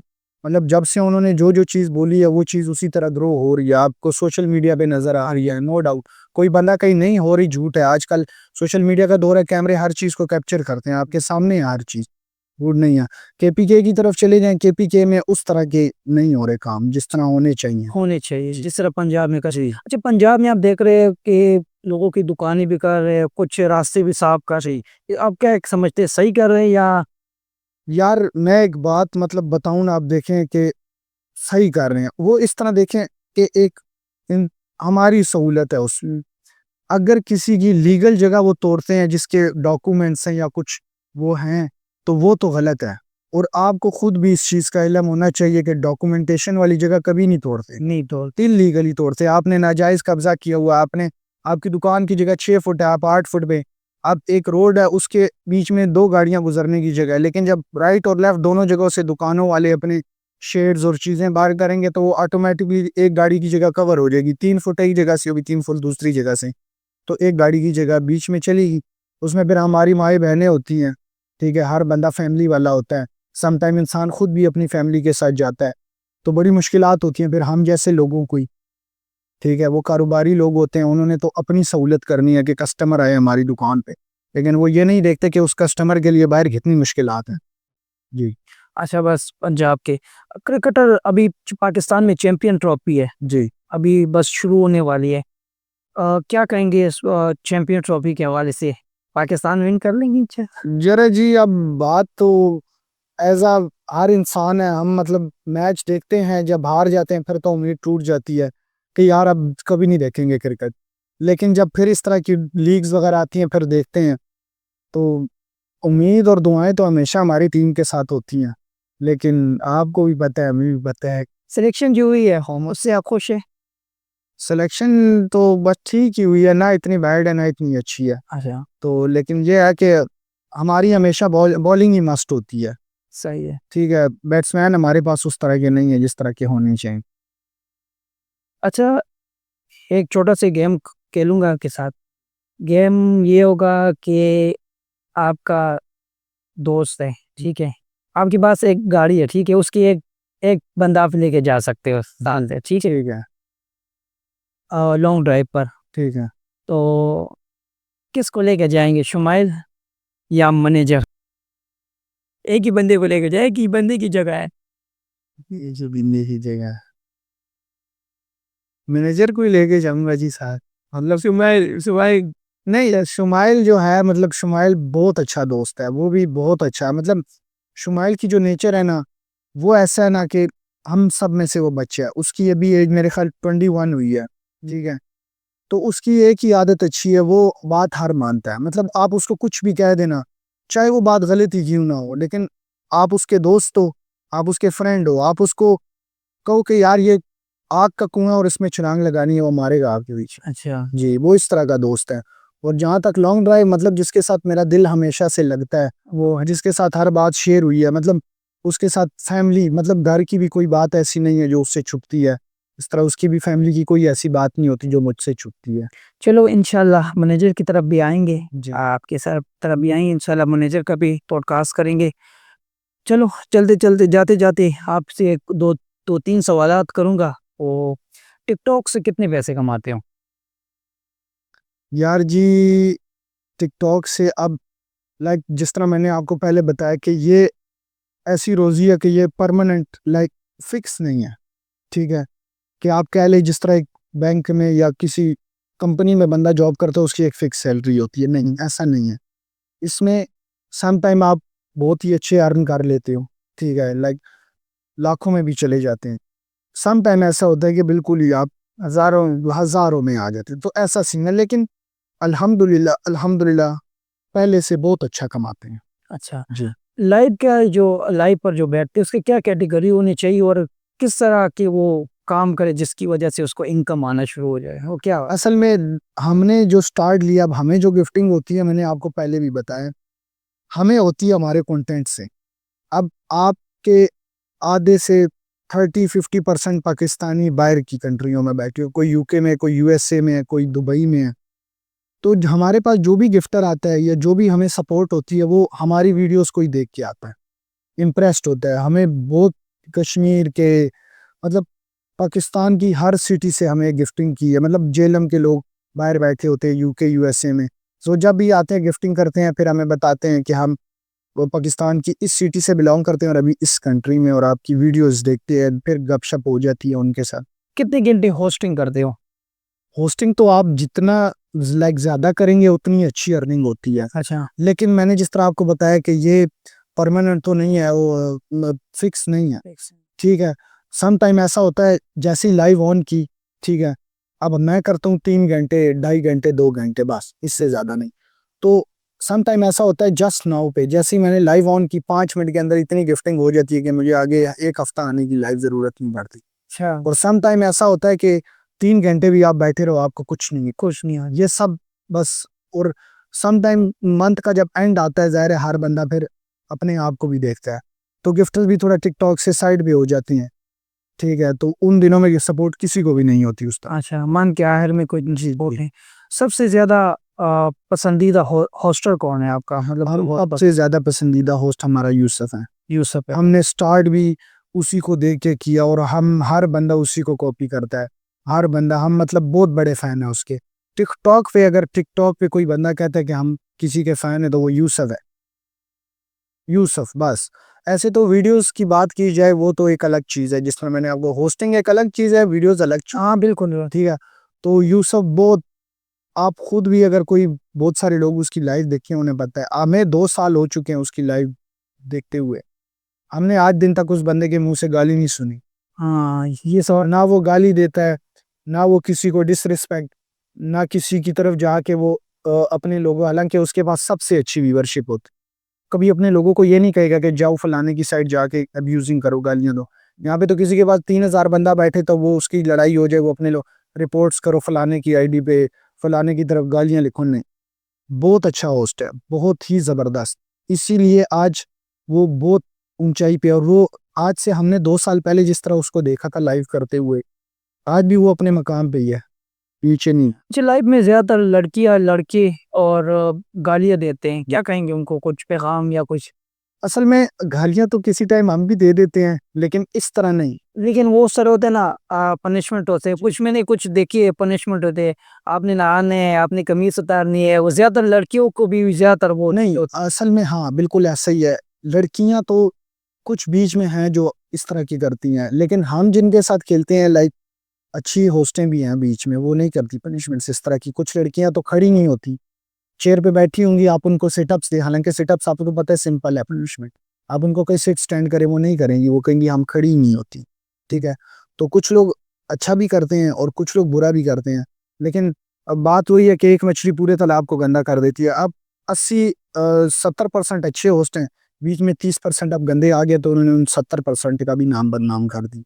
मतलब जब से उन्होंने जो जो चीज़ बोली है वो चीज़ उसी तरह ग्रो हो रही है, आपको सोशल मीडिया पे नज़र आ रही है, नो डाउट। कोई बंदा कहीं नहीं हो रही, झूठ है। आजकल सोशल मीडिया का दौर है, कैमरे हर चीज़ को कैप्चर करते हैं, आपके सामने है हर चीज़, झूठ नहीं है। केपीके की तरफ चले जाएं, केपीके में उस तरह के नहीं हो रहे काम जिस तरह होने चाहिए। होने चाहिए जिस तरह पंजाब में कर। अच्छा, पंजाब में आप देख रहे हैं कि लोगों की दुकानें भी कर रहे हैं, कुछ रास्ते भी साफ कर रही। ये आप क्या समझते हैं, सही कर रहे हैं या? यार मैं एक बात मतलब बताऊं ना, आप देखें कि सही कर रहे हैं वो, इस तरह देखें कि एक हमारी सहूलत है उसमें। अगर किसी की लीगल जगह वो तोड़ते हैं जिसके डॉक्यूमेंट्स हैं या कुछ वो हैं, तो वो तो गलत है। और आपको खुद भी इस चीज़ का इल्म होना चाहिए कि डॉक्यूमेंटेशन वाली जगह कभी नहीं तोड़ते, नहीं तो इलीगली तोड़ते। आपने नाजायज़ कब्जा किया हुआ, आपने, आपकी दुकान की जगह 6 फुट है, आप 8 फुट पे, अब एक रोड है उसके बीच में 2 गाड़ियां गुजरने की जगह है, लेकिन जब राइट और लेफ्ट दोनों जगहों से दुकानों वाले अपने शेड्स और चीज़ें बाहर करेंगे तो वो ऑटोमेटिकली एक गाड़ी की जगह कवर हो जाएगी। 3 फुट एक जगह से होगी, 3 फुट दूसरी जगह से, तो एक गाड़ी की जगह बीच में चलेगी। उसमें फिर हमारी माएँ बहनें होती हैं, ठीक है, हर बंदा फैमिली वाला होता है, समटाइम इंसान खुद भी अपनी फैमिली के साथ जाता है, तो बड़ी मुश्किलात होती हैं फिर हम जैसे लोगों को ही, ठीक है। वो कारोबारी लोग होते हैं, उन्होंने तो अपनी सहूलत करनी है कि कस्टमर आए हमारी दुकान पे, लेकिन वो ये नहीं देखते कि उस कस्टमर के लिए बाहर कितनी मुश्किलात हैं। जी। अच्छा, बस पंजाब के क्रिकेटर अभी पाकिस्तान में चैंपियन ट्रॉफी है, जी। अभी बस शुरू होने वाली है। क्या कहेंगे इस चैंपियन ट्रॉफी के हवाले से? पाकिस्तान विन कर लेंगे? अच्छा। जरा जी अब बात तो एज अ हर इंसान है, हम मतलब मैच देखते हैं, जब हार जाते हैं फिर तो उम्मीद टूट जाती है कि यार अब कभी नहीं देखेंगे क्रिकेट। लेकिन जब फिर इस तरह की लीग्स वगैरह आती हैं फिर देखते हैं, तो उम्मीद और दुआएं तो हमेशा हमारी टीम के साथ होती हैं। लेकिन आपको भी पता है, हमें भी पता है, सिलेक्शन जो हुई है हम उससे आप खुश है? सिलेक्शन तो बस ठीक ही हुई है, ना इतनी बैड है ना इतनी अच्छी है। अच्छा, तो लेकिन ये है कि हमारी हमेशा बॉलिंग ही मस्त होती है। सही है। ठीक है, बैट्समैन हमारे पास उस तरह के नहीं है जिस तरह के होने चाहिए। अच्छा, एक छोटा सा गेम खेलूंगा आपके साथ। गेम ये होगा कि आपका दोस्त है, ठीक है, आपके पास एक गाड़ी है, ठीक है, उसकी एक एक बंदा आप लेके जा सकते हो साथ से, ठीक है, ठीक है। लॉन्ग ड्राइव पर। ठीक है। तो किसको लेके जाएंगे, शुमाइल या मैनेजर? एक ही बंदे को लेके जाए, एक ही बंदे की जगह है। ये जो बिंदी की जगह मैनेजर को ही लेके जाऊंगा जी साथ। मतलब शुमाइल शुमाइल नहीं यार, शुमाइल जो है मतलब शुमाइल बहुत अच्छा दोस्त है, वो भी बहुत अच्छा है। मतलब शुमाइल की जो नेचर है ना, वो ऐसा है ना कि हम सब में से वो बच्चा है। उसकी अभी एज मेरे ख्याल 21 हुई है, ठीक है। तो उसकी एक ही आदत अच्छी है, वो बात हार मानता है। मतलब आप उसको कुछ भी कह देना, चाहे वो बात गलत ही क्यों ना हो, लेकिन आप उसके दोस्त हो, आप उसके फ्रेंड हो, आप उसको कहो कि यार ये आग का कुआं और इसमें छलांग लगानी है, वो मारेगा आपके बीच। अच्छा, जी, वो इस तरह का दोस्त है। और जहाँ तक लॉन्ग ड्राइव, मतलब जिसके साथ मेरा दिल हमेशा से लगता है, वो जिसके साथ हर बात शेयर हुई है, मतलब उसके साथ फैमिली, मतलब घर की भी कोई बात ऐसी नहीं है जो उससे छुपती है, इस तरह उसकी भी फैमिली की कोई ऐसी बात नहीं होती जो मुझसे छुपती है। चलो इंशाल्लाह मैनेजर की तरफ भी आएंगे, जी। आपके सर तरफ भी आएंगे, इंशाल्लाह मैनेजर का भी पॉडकास्ट करेंगे। चलो, चलते चलते जाते जाते आपसे एक दो दो तीन सवालात करूंगा। वो टिकटॉक से कितने पैसे कमाते हो? यार जी, टिकटॉक से अब लाइक जिस तरह मैंने आपको पहले बताया कि ये ऐसी रोजी है कि ये परमानेंट लाइक फिक्स नहीं है। ठीक है, कि आप कह ले जिस तरह एक बैंक में या किसी कंपनी में बंदा जॉब करता है उसकी एक फिक्स सैलरी होती है, नहीं ऐसा नहीं है। इसमें सम टाइम आप बहुत ही अच्छे अर्न कर लेते हो, ठीक है, लाइक लाखों में भी चले जाते हैं। सम टाइम ऐसा होता है कि बिल्कुल ही आप हजारों हजारों में आ जाते हैं, तो ऐसा सीन है। लेकिन अल्हम्दुलिल्लाह अल्हम्दुलिल्लाह पहले से बहुत अच्छा कमाते हैं। अच्छा, जी। लाइव पर जो बैठते हैं उसकी क्या कैटेगरी होनी चाहिए, और किस तरह के वो काम करे जिसकी वजह से उसको इनकम आना शुरू हो जाए, वो क्या? असल में हमने जो स्टार्ट लिया, अब हमें जो गिफ्टिंग होती है, मैंने आपको पहले भी बताया, हमें होती है हमारे कंटेंट से। अब आपके आधे से 30-50% पाकिस्तानी बाहर की कंट्रियों में बैठे हो, कोई यूके में, कोई यूएसए में है, कोई दुबई में है। तो हमारे पास जो भी गिफ्टर आता है या जो भी हमें सपोर्ट होती है, वो हमारी वीडियोस को ही देख के आता है, इम्प्रेस्ड होता है। हमें बहुत कश्मीर के, मतलब पाकिस्तान की हर सिटी से हमें गिफ्टिंग की है। मतलब जेलम के लोग बाहर बैठे होते हैं यूके यूएसए में, तो जब भी आते हैं गिफ्टिंग करते हैं, फिर हमें बताते हैं कि हम वो पाकिस्तान की इस सिटी से बिलोंग करते हैं और अभी इस कंट्री में, और आपकी वीडियोस देखते हैं, फिर गपशप हो जाती है उनके साथ। कितने घंटे होस्टिंग करते हो? होस्टिंग तो आप जितना लाइक ज्यादा करेंगे उतनी अच्छी अर्निंग होती है। अच्छा, लेकिन मैंने जिस तरह आपको बताया कि ये परमानेंट तो नहीं है, वो फिक्स नहीं है। ठीक है, सम टाइम ऐसा होता है जैसे ही लाइव ऑन की, ठीक है, अब मैं करता हूँ 3 घंटे 2.5 घंटे 2 घंटे, बस इससे ज्यादा नहीं। तो सम टाइम ऐसा होता है जस्ट नाउ पे, जैसे ही मैंने लाइव ऑन की 5 मिनट के अंदर इतनी गिफ्टिंग हो जाती है कि मुझे आगे एक हफ्ता आने की लाइव जरूरत नहीं पड़ती। अच्छा, और सम टाइम ऐसा होता है कि 3 घंटे भी आप बैठे रहो, आपको कुछ नहीं, कुछ नहीं है। ये सब बस। और सम टाइम मंथ का जब एंड आता है, ज़ाहिर है हर बंदा फिर अपने आप को भी देखता है, तो गिफ्टर्स भी थोड़ा टिकटॉक से साइड भी हो जाती हैं। ठीक है, तो उन दिनों में ये सपोर्ट किसी को भी नहीं होती उस तरह। अच्छा, मन के आखिर में कोई जी सपोर्ट जी। नहीं। सबसे ज्यादा पसंदीदा होस्टर कौन है आपका, मतलब हम बहुत सबसे ज़्यादा पसंदीदा होस्ट हमारा यूसुफ है। यूसुफ है? हमने स्टार्ट भी उसी को देख के किया, और हम हर बंदा उसी को कॉपी करता है। हर बंदा, हम मतलब बहुत बड़े फैन है उसके। टिकटॉक पे, अगर टिकटॉक पे कोई बंदा कहता है कि हम किसी के फैन है, तो वो यूसुफ है। यूसुफ बस। ऐसे तो वीडियोस की बात की जाए, वो तो एक अलग चीज़ है, जिस तरह मैंने आपको, होस्टिंग एक अलग चीज़ है, वीडियोस अलग चीज़। हाँ बिल्कुल। ठीक है, तो यूसुफ बहुत, आप खुद भी अगर कोई, बहुत सारे लोग उसकी लाइव देखे, उन्हें पता है। हमें 2 साल हो चुके हैं उसकी लाइव देखते हुए। हमने आज दिन तक उस बंदे के मुंह से गाली नहीं सुनी। हाँ, ये सब ना वो गाली देता है, ना वो किसी को डिसरिस्पेक्ट, ना किसी की तरफ जाके वो अपने लोगों, हालांकि उसके पास सबसे अच्छी व्यूअरशिप होती, कभी अपने लोगों को ये नहीं कहेगा कि जाओ फलाने की साइड जाके अब्यूजिंग करो, गालियां दो। यहाँ पे तो किसी के पास 3,000 बंदा बैठे तो वो उसकी लड़ाई हो जाए, वो अपने लोग रिपोर्ट्स करो फलाने की आईडी पे, फलाने की तरफ गालियां लिखो। नहीं, बहुत अच्छा होस्ट है, बहुत ही जबरदस्त। इसीलिए आज वो बहुत ऊंचाई पे, और वो आज से हमने 2 साल पहले जिस तरह उसको देखा था लाइव करते हुए, आज भी वो अपने मकाम पे ही है, पीछे नहीं। जी, लाइफ में ज़्यादातर लड़कियाँ, लड़के और गालियाँ देते हैं। क्या कहेंगे उनको, कुछ पैगाम या कुछ? असल में गालियां तो किसी टाइम हम भी दे देते हैं, लेकिन इस तरह नहीं। लेकिन वो सर होते हैं ना, पनिशमेंट होते हैं, कुछ में नहीं कुछ देखिए पनिशमेंट होते हैं। आपने नहाना है, आपने कमीज उतारनी है, वो ज़्यादातर लड़कियों को भी ज़्यादातर वो नहीं, असल में हाँ बिल्कुल ऐसा ही है। लड़कियां तो कुछ बीच में हैं जो इस तरह की करती हैं, लेकिन हम जिनके साथ खेलते हैं, लाइक अच्छी होस्टें भी हैं बीच में, वो नहीं करती पनिशमेंट्स इस तरह की। कुछ लड़कियां तो खड़ी नहीं होती, चेयर पे बैठी होंगी, आप उनको सिटअप्स दे, हालांकि सिटअप्स आपको तो पता है सिंपल है पनिशमेंट, आप उनको कहीं सिट स्टैंड करें वो नहीं करेंगी, वो कहेंगी हम खड़ी ही नहीं होती। ठीक है, तो कुछ लोग अच्छा भी करते हैं और कुछ लोग बुरा भी करते हैं, लेकिन अब बात वही है कि एक मछली पूरे तालाब को गंदा कर देती है। अब 80-70% अच्छे होस्ट हैं, बीच में 30% अब गंदे आ गए, तो उन्होंने उन 70% का भी नाम बदनाम कर दी।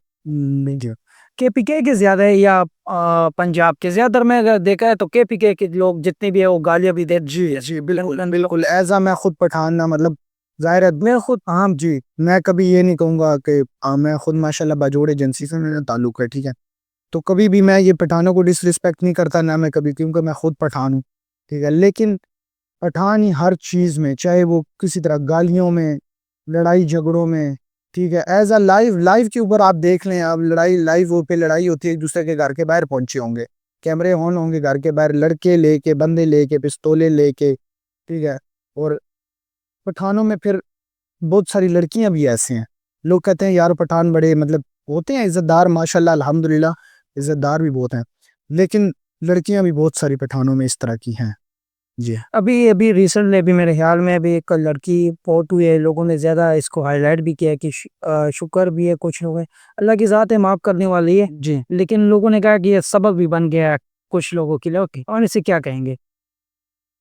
जी। केपीके के ज़्यादा है या पंजाब के? ज़्यादातर मैं अगर देखा है तो केपीके के लोग जितने भी है वो गालियाँ भी देते जी, जी, बिल्कुल, बिल्कुल। ऐज़ मैं खुद पठान ना, मतलब ज़ाहिर है मैं खुद, हाँ जी, मैं कभी ये नहीं कहूँगा कि मैं खुद माशाल्लाह बाजोड़ एजेंसी से मेरा ताल्लुक है, ठीक है? तो कभी भी मैं ये पठानों को डिसरिस्पेक्ट नहीं करता, ना मैं कभी, क्योंकि मैं खुद पठान हूँ, ठीक है? लेकिन पठान ही हर चीज़ में, चाहे वो किसी तरह गालियों में, लड़ाई झगड़ों में, ठीक है? ऐज़ लाइव लाइव के ऊपर आप देख लें, अब लड़ाई लाइव पे लड़ाई होती है, एक-दूसरे के घर के बाहर पहुँचे होंगे, कैमरे ऑन होंगे घर के बाहर, लड़के लेके, बंदे लेके, पिस्तौलें लेके, ठीक है? और पठानों में फिर बहुत सारी लड़कियां भी ऐसे हैं, लोग कहते हैं यार पठान बड़े मतलब होते हैं इज्जतदार, माशाल्लाह अल्हम्दुलिल्लाह इज्जतदार भी बहुत हैं, लेकिन लड़कियां भी बहुत सारी पठानों में इस तरह की हैं। जी। अभी अभी रिसेंटली अभी मेरे ख्याल में अभी एक लड़की पॉट हुई है, लोगों ने ज़्यादा इसको हाईलाइट भी किया है कि शुक्र भी है, कुछ लोग हैं, अल्लाह की ज़ात है, माफ़ करने वाली है। जी। लेकिन लोगों ने कहा कि ये सबक भी बन गया है कुछ लोगों के लिए। ओके, और इसे क्या कहेंगे?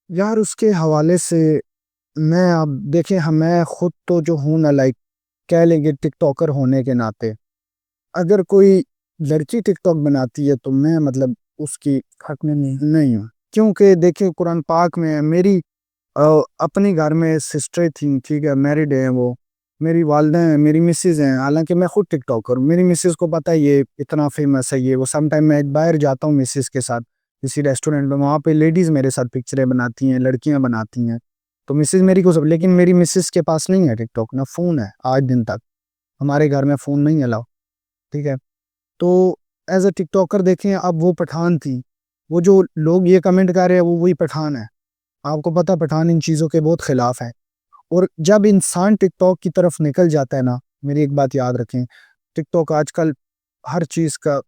यार उसके हवाले से मैं, अब देखें, हम, मैं खुद तो जो हूँ ना, लाइक कह लेंगे टिकटॉकर होने के नाते, अगर कोई लड़की टिकटॉक बनाती है तो मैं मतलब उसकी हक में नहीं हूँ, क्योंकि देखिए कुरान पाक में है, मेरी अपने घर में सिस्टर थी, ठीक है, मैरिड है वो, मेरी वालदा हैं, मेरी मिसेज हैं, हालांकि मैं खुद टिकटॉकर हूँ, मेरी मिसेज को पता है ये इतना फेमस है, ये वो समटाइम मैं बाहर जाता हूँ मिसेज के साथ किसी रेस्टोरेंट में, वहाँ पे लेडीज मेरे साथ पिक्चरें बनाती हैं, लड़कियां बनाती हैं, तो मिसेज मेरी को सब, लेकिन मेरी मिसेज के पास नहीं है टिकटॉक, ना फोन है आज दिन तक, हमारे घर में फोन नहीं अलाउ, ठीक है? तो एज अ टिकटॉकर देखें, अब वो पठान थी, वो जो लोग ये कमेंट कर रहे हैं वो वही पठान है, आपको पता है पठान इन चीज़ों के बहुत खिलाफ है। और जब इंसान टिकटॉक की तरफ निकल जाता है ना, मेरी एक बात याद रखें, टिकटॉक आजकल हर चीज़ का,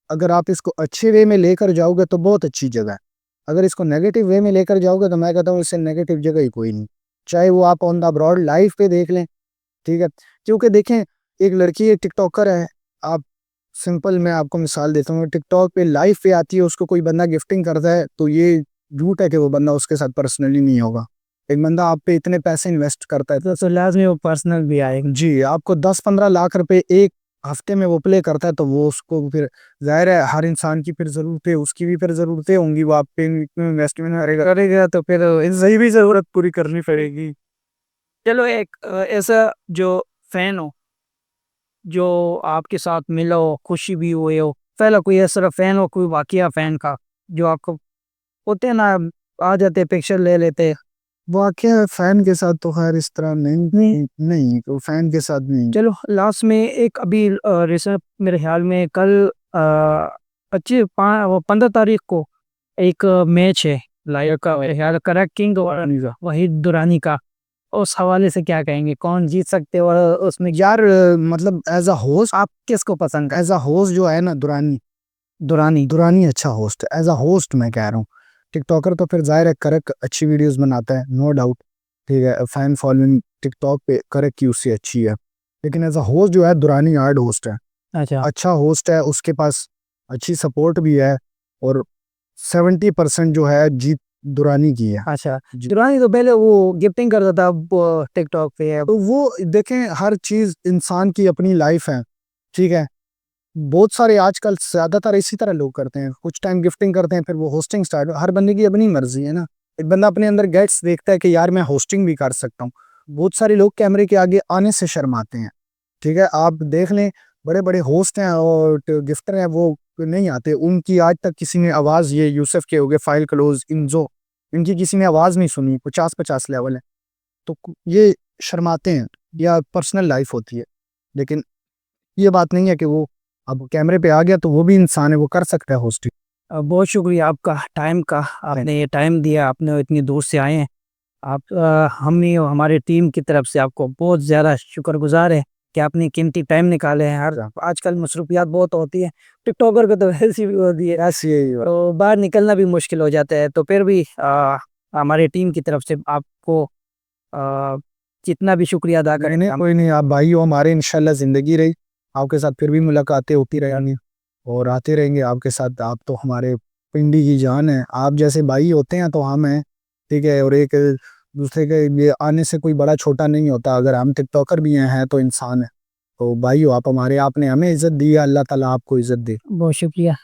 अगर आप इसको अच्छे वे में लेकर जाओगे तो बहुत अच्छी जगह है, अगर इसको नेगेटिव वे में लेकर जाओगे तो मैं कहता हूँ इससे नेगेटिव जगह ही कोई नहीं, चाहे वो आप ऑन द ब्रॉड लाइफ पे देख लें, ठीक है? क्योंकि देखें, एक लड़की एक टिकटॉकर है, आप सिंपल मैं आपको मिसाल देता हूँ, टिकटॉक पे लाइव पे आती है, उसको कोई बंदा गिफ्टिंग करता है तो ये झूठ है कि वो बंदा उसके साथ पर्सनली नहीं होगा। एक बंदा आप पे इतने पैसे इन्वेस्ट करता है, तो लाजमी वो पर्सनल भी आएगा। जी, आपको 10-15 लाख रुपए एक हफ्ते में वो प्ले करता है, तो वो उसको फिर, जाहिर है हर इंसान की फिर ज़रूरतें, उसकी भी फिर ज़रूरतें होंगी, वो आप पे इन्वेस्टमेंट करेगा तो फिर सही भी ज़रूरत पूरी करनी पड़ेगी। चलो एक ऐसा जो फैन हो, जो आपके साथ मिला हो, खुशी भी हुई हो, पहला कोई ऐसा फैन हो, कोई वाकया फैन का जो आपको होते हैं ना, आ जाते पिक्चर ले लेते। वाक़या फ़ैन के साथ तो ख़ैर इस तरह नहीं, नहीं, नहीं, तो फ़ैन के साथ नहीं। चलो लास्ट में एक अभी रिसेंट मेरे ख्याल में कल 15 तारीख को एक मैच है लाइव का, मेरे ख्याल करेक्ट किंग और वहीद दुरानी का। उस हवाले से क्या कहेंगे, कौन जीत सकते हो? और उसमें यार मतलब एज़ अ होस्ट, आप किसको पसंद है? एज़ अ होस्ट जो है ना, दुरानी, दुरानी। दुरानी अच्छा होस्ट है, एज़ अ होस्ट मैं कह रहा हूँ। टिकटॉकर तो फिर ज़ाहिर है करक अच्छी वीडियोज़ बनाता है, नो डाउट, ठीक है? फ़ैन फॉलोइंग टिकटॉक पे करक की उससे अच्छी है। लेकिन एज अ होस्ट जो है दुरानी आर्ट होस्ट है, अच्छा अच्छा होस्ट है, उसके पास अच्छी सपोर्ट भी है, और 70% जो है जीत दुरानी की है। अच्छा। जी। दुरानी तो पहले वो गिफ्टिंग करता था, अब टिकटॉक पे है। तो वो देखें, हर चीज इंसान की अपनी लाइफ है, ठीक है। बहुत सारे आजकल ज्यादातर इसी तरह लोग करते हैं, कुछ टाइम गिफ्टिंग करते हैं, फिर वो होस्टिंग स्टार्ट, हर बंदे की अपनी मर्जी है ना। एक बंदा अपने अंदर गेट्स देखता है कि यार मैं होस्टिंग भी कर सकता हूँ। बहुत सारे लोग कैमरे के आगे आने से शर्माते हैं, ठीक है। आप देख लें, बड़े बड़े होस्ट हैं और गिफ्टर हैं, वो नहीं आते, उनकी आज तक किसी ने आवाज, ये यूसुफ के हो गए, फाइल क्लोज, इनजो, इनकी किसी ने आवाज नहीं सुनी, 50-50 लेवल है। तो ये शर्माते हैं, या पर्सनल लाइफ होती है। लेकिन ये बात नहीं है कि वो अब कैमरे पे आ गया तो वो भी इंसान है, वो कर सकता है होस्टिंग। बहुत शुक्रिया आपका टाइम का, आपने ये टाइम दिया, आपने इतनी दूर से आए हैं। आप हमने और हमारी टीम की तरफ से आपको बहुत ज़्यादा शुक्रगुजार है कि आपने कीमती टाइम निकाले हैं। हर आजकल मसरूफियात बहुत होती है, टिकटॉकर को तो वैसी भी होती है, ऐसी है। तो बाहर निकलना भी मुश्किल हो जाता है। तो फिर भी हमारी टीम की तरफ से आपको आ, जितना भी शुक्रिया अदा करें नहीं, हम। कोई नहीं, आप भाई हो हमारे, इंशाल्लाह जिंदगी रही, आपके साथ फिर भी मुलाकातें होती रहेंगी और आते रहेंगे आपके साथ। आप तो हमारे पिंडी की जान है, आप जैसे भाई होते हैं तो हम हैं, ठीक है। और एक दूसरे के ये आने से कोई बड़ा छोटा नहीं होता, अगर हम टिकटॉकर भी हैं तो इंसान है। तो भाई हो आप हमारे, आपने हमें इज्जत दी है, अल्लाह ताला आपको इज्जत दे। बहुत शुक्रिया।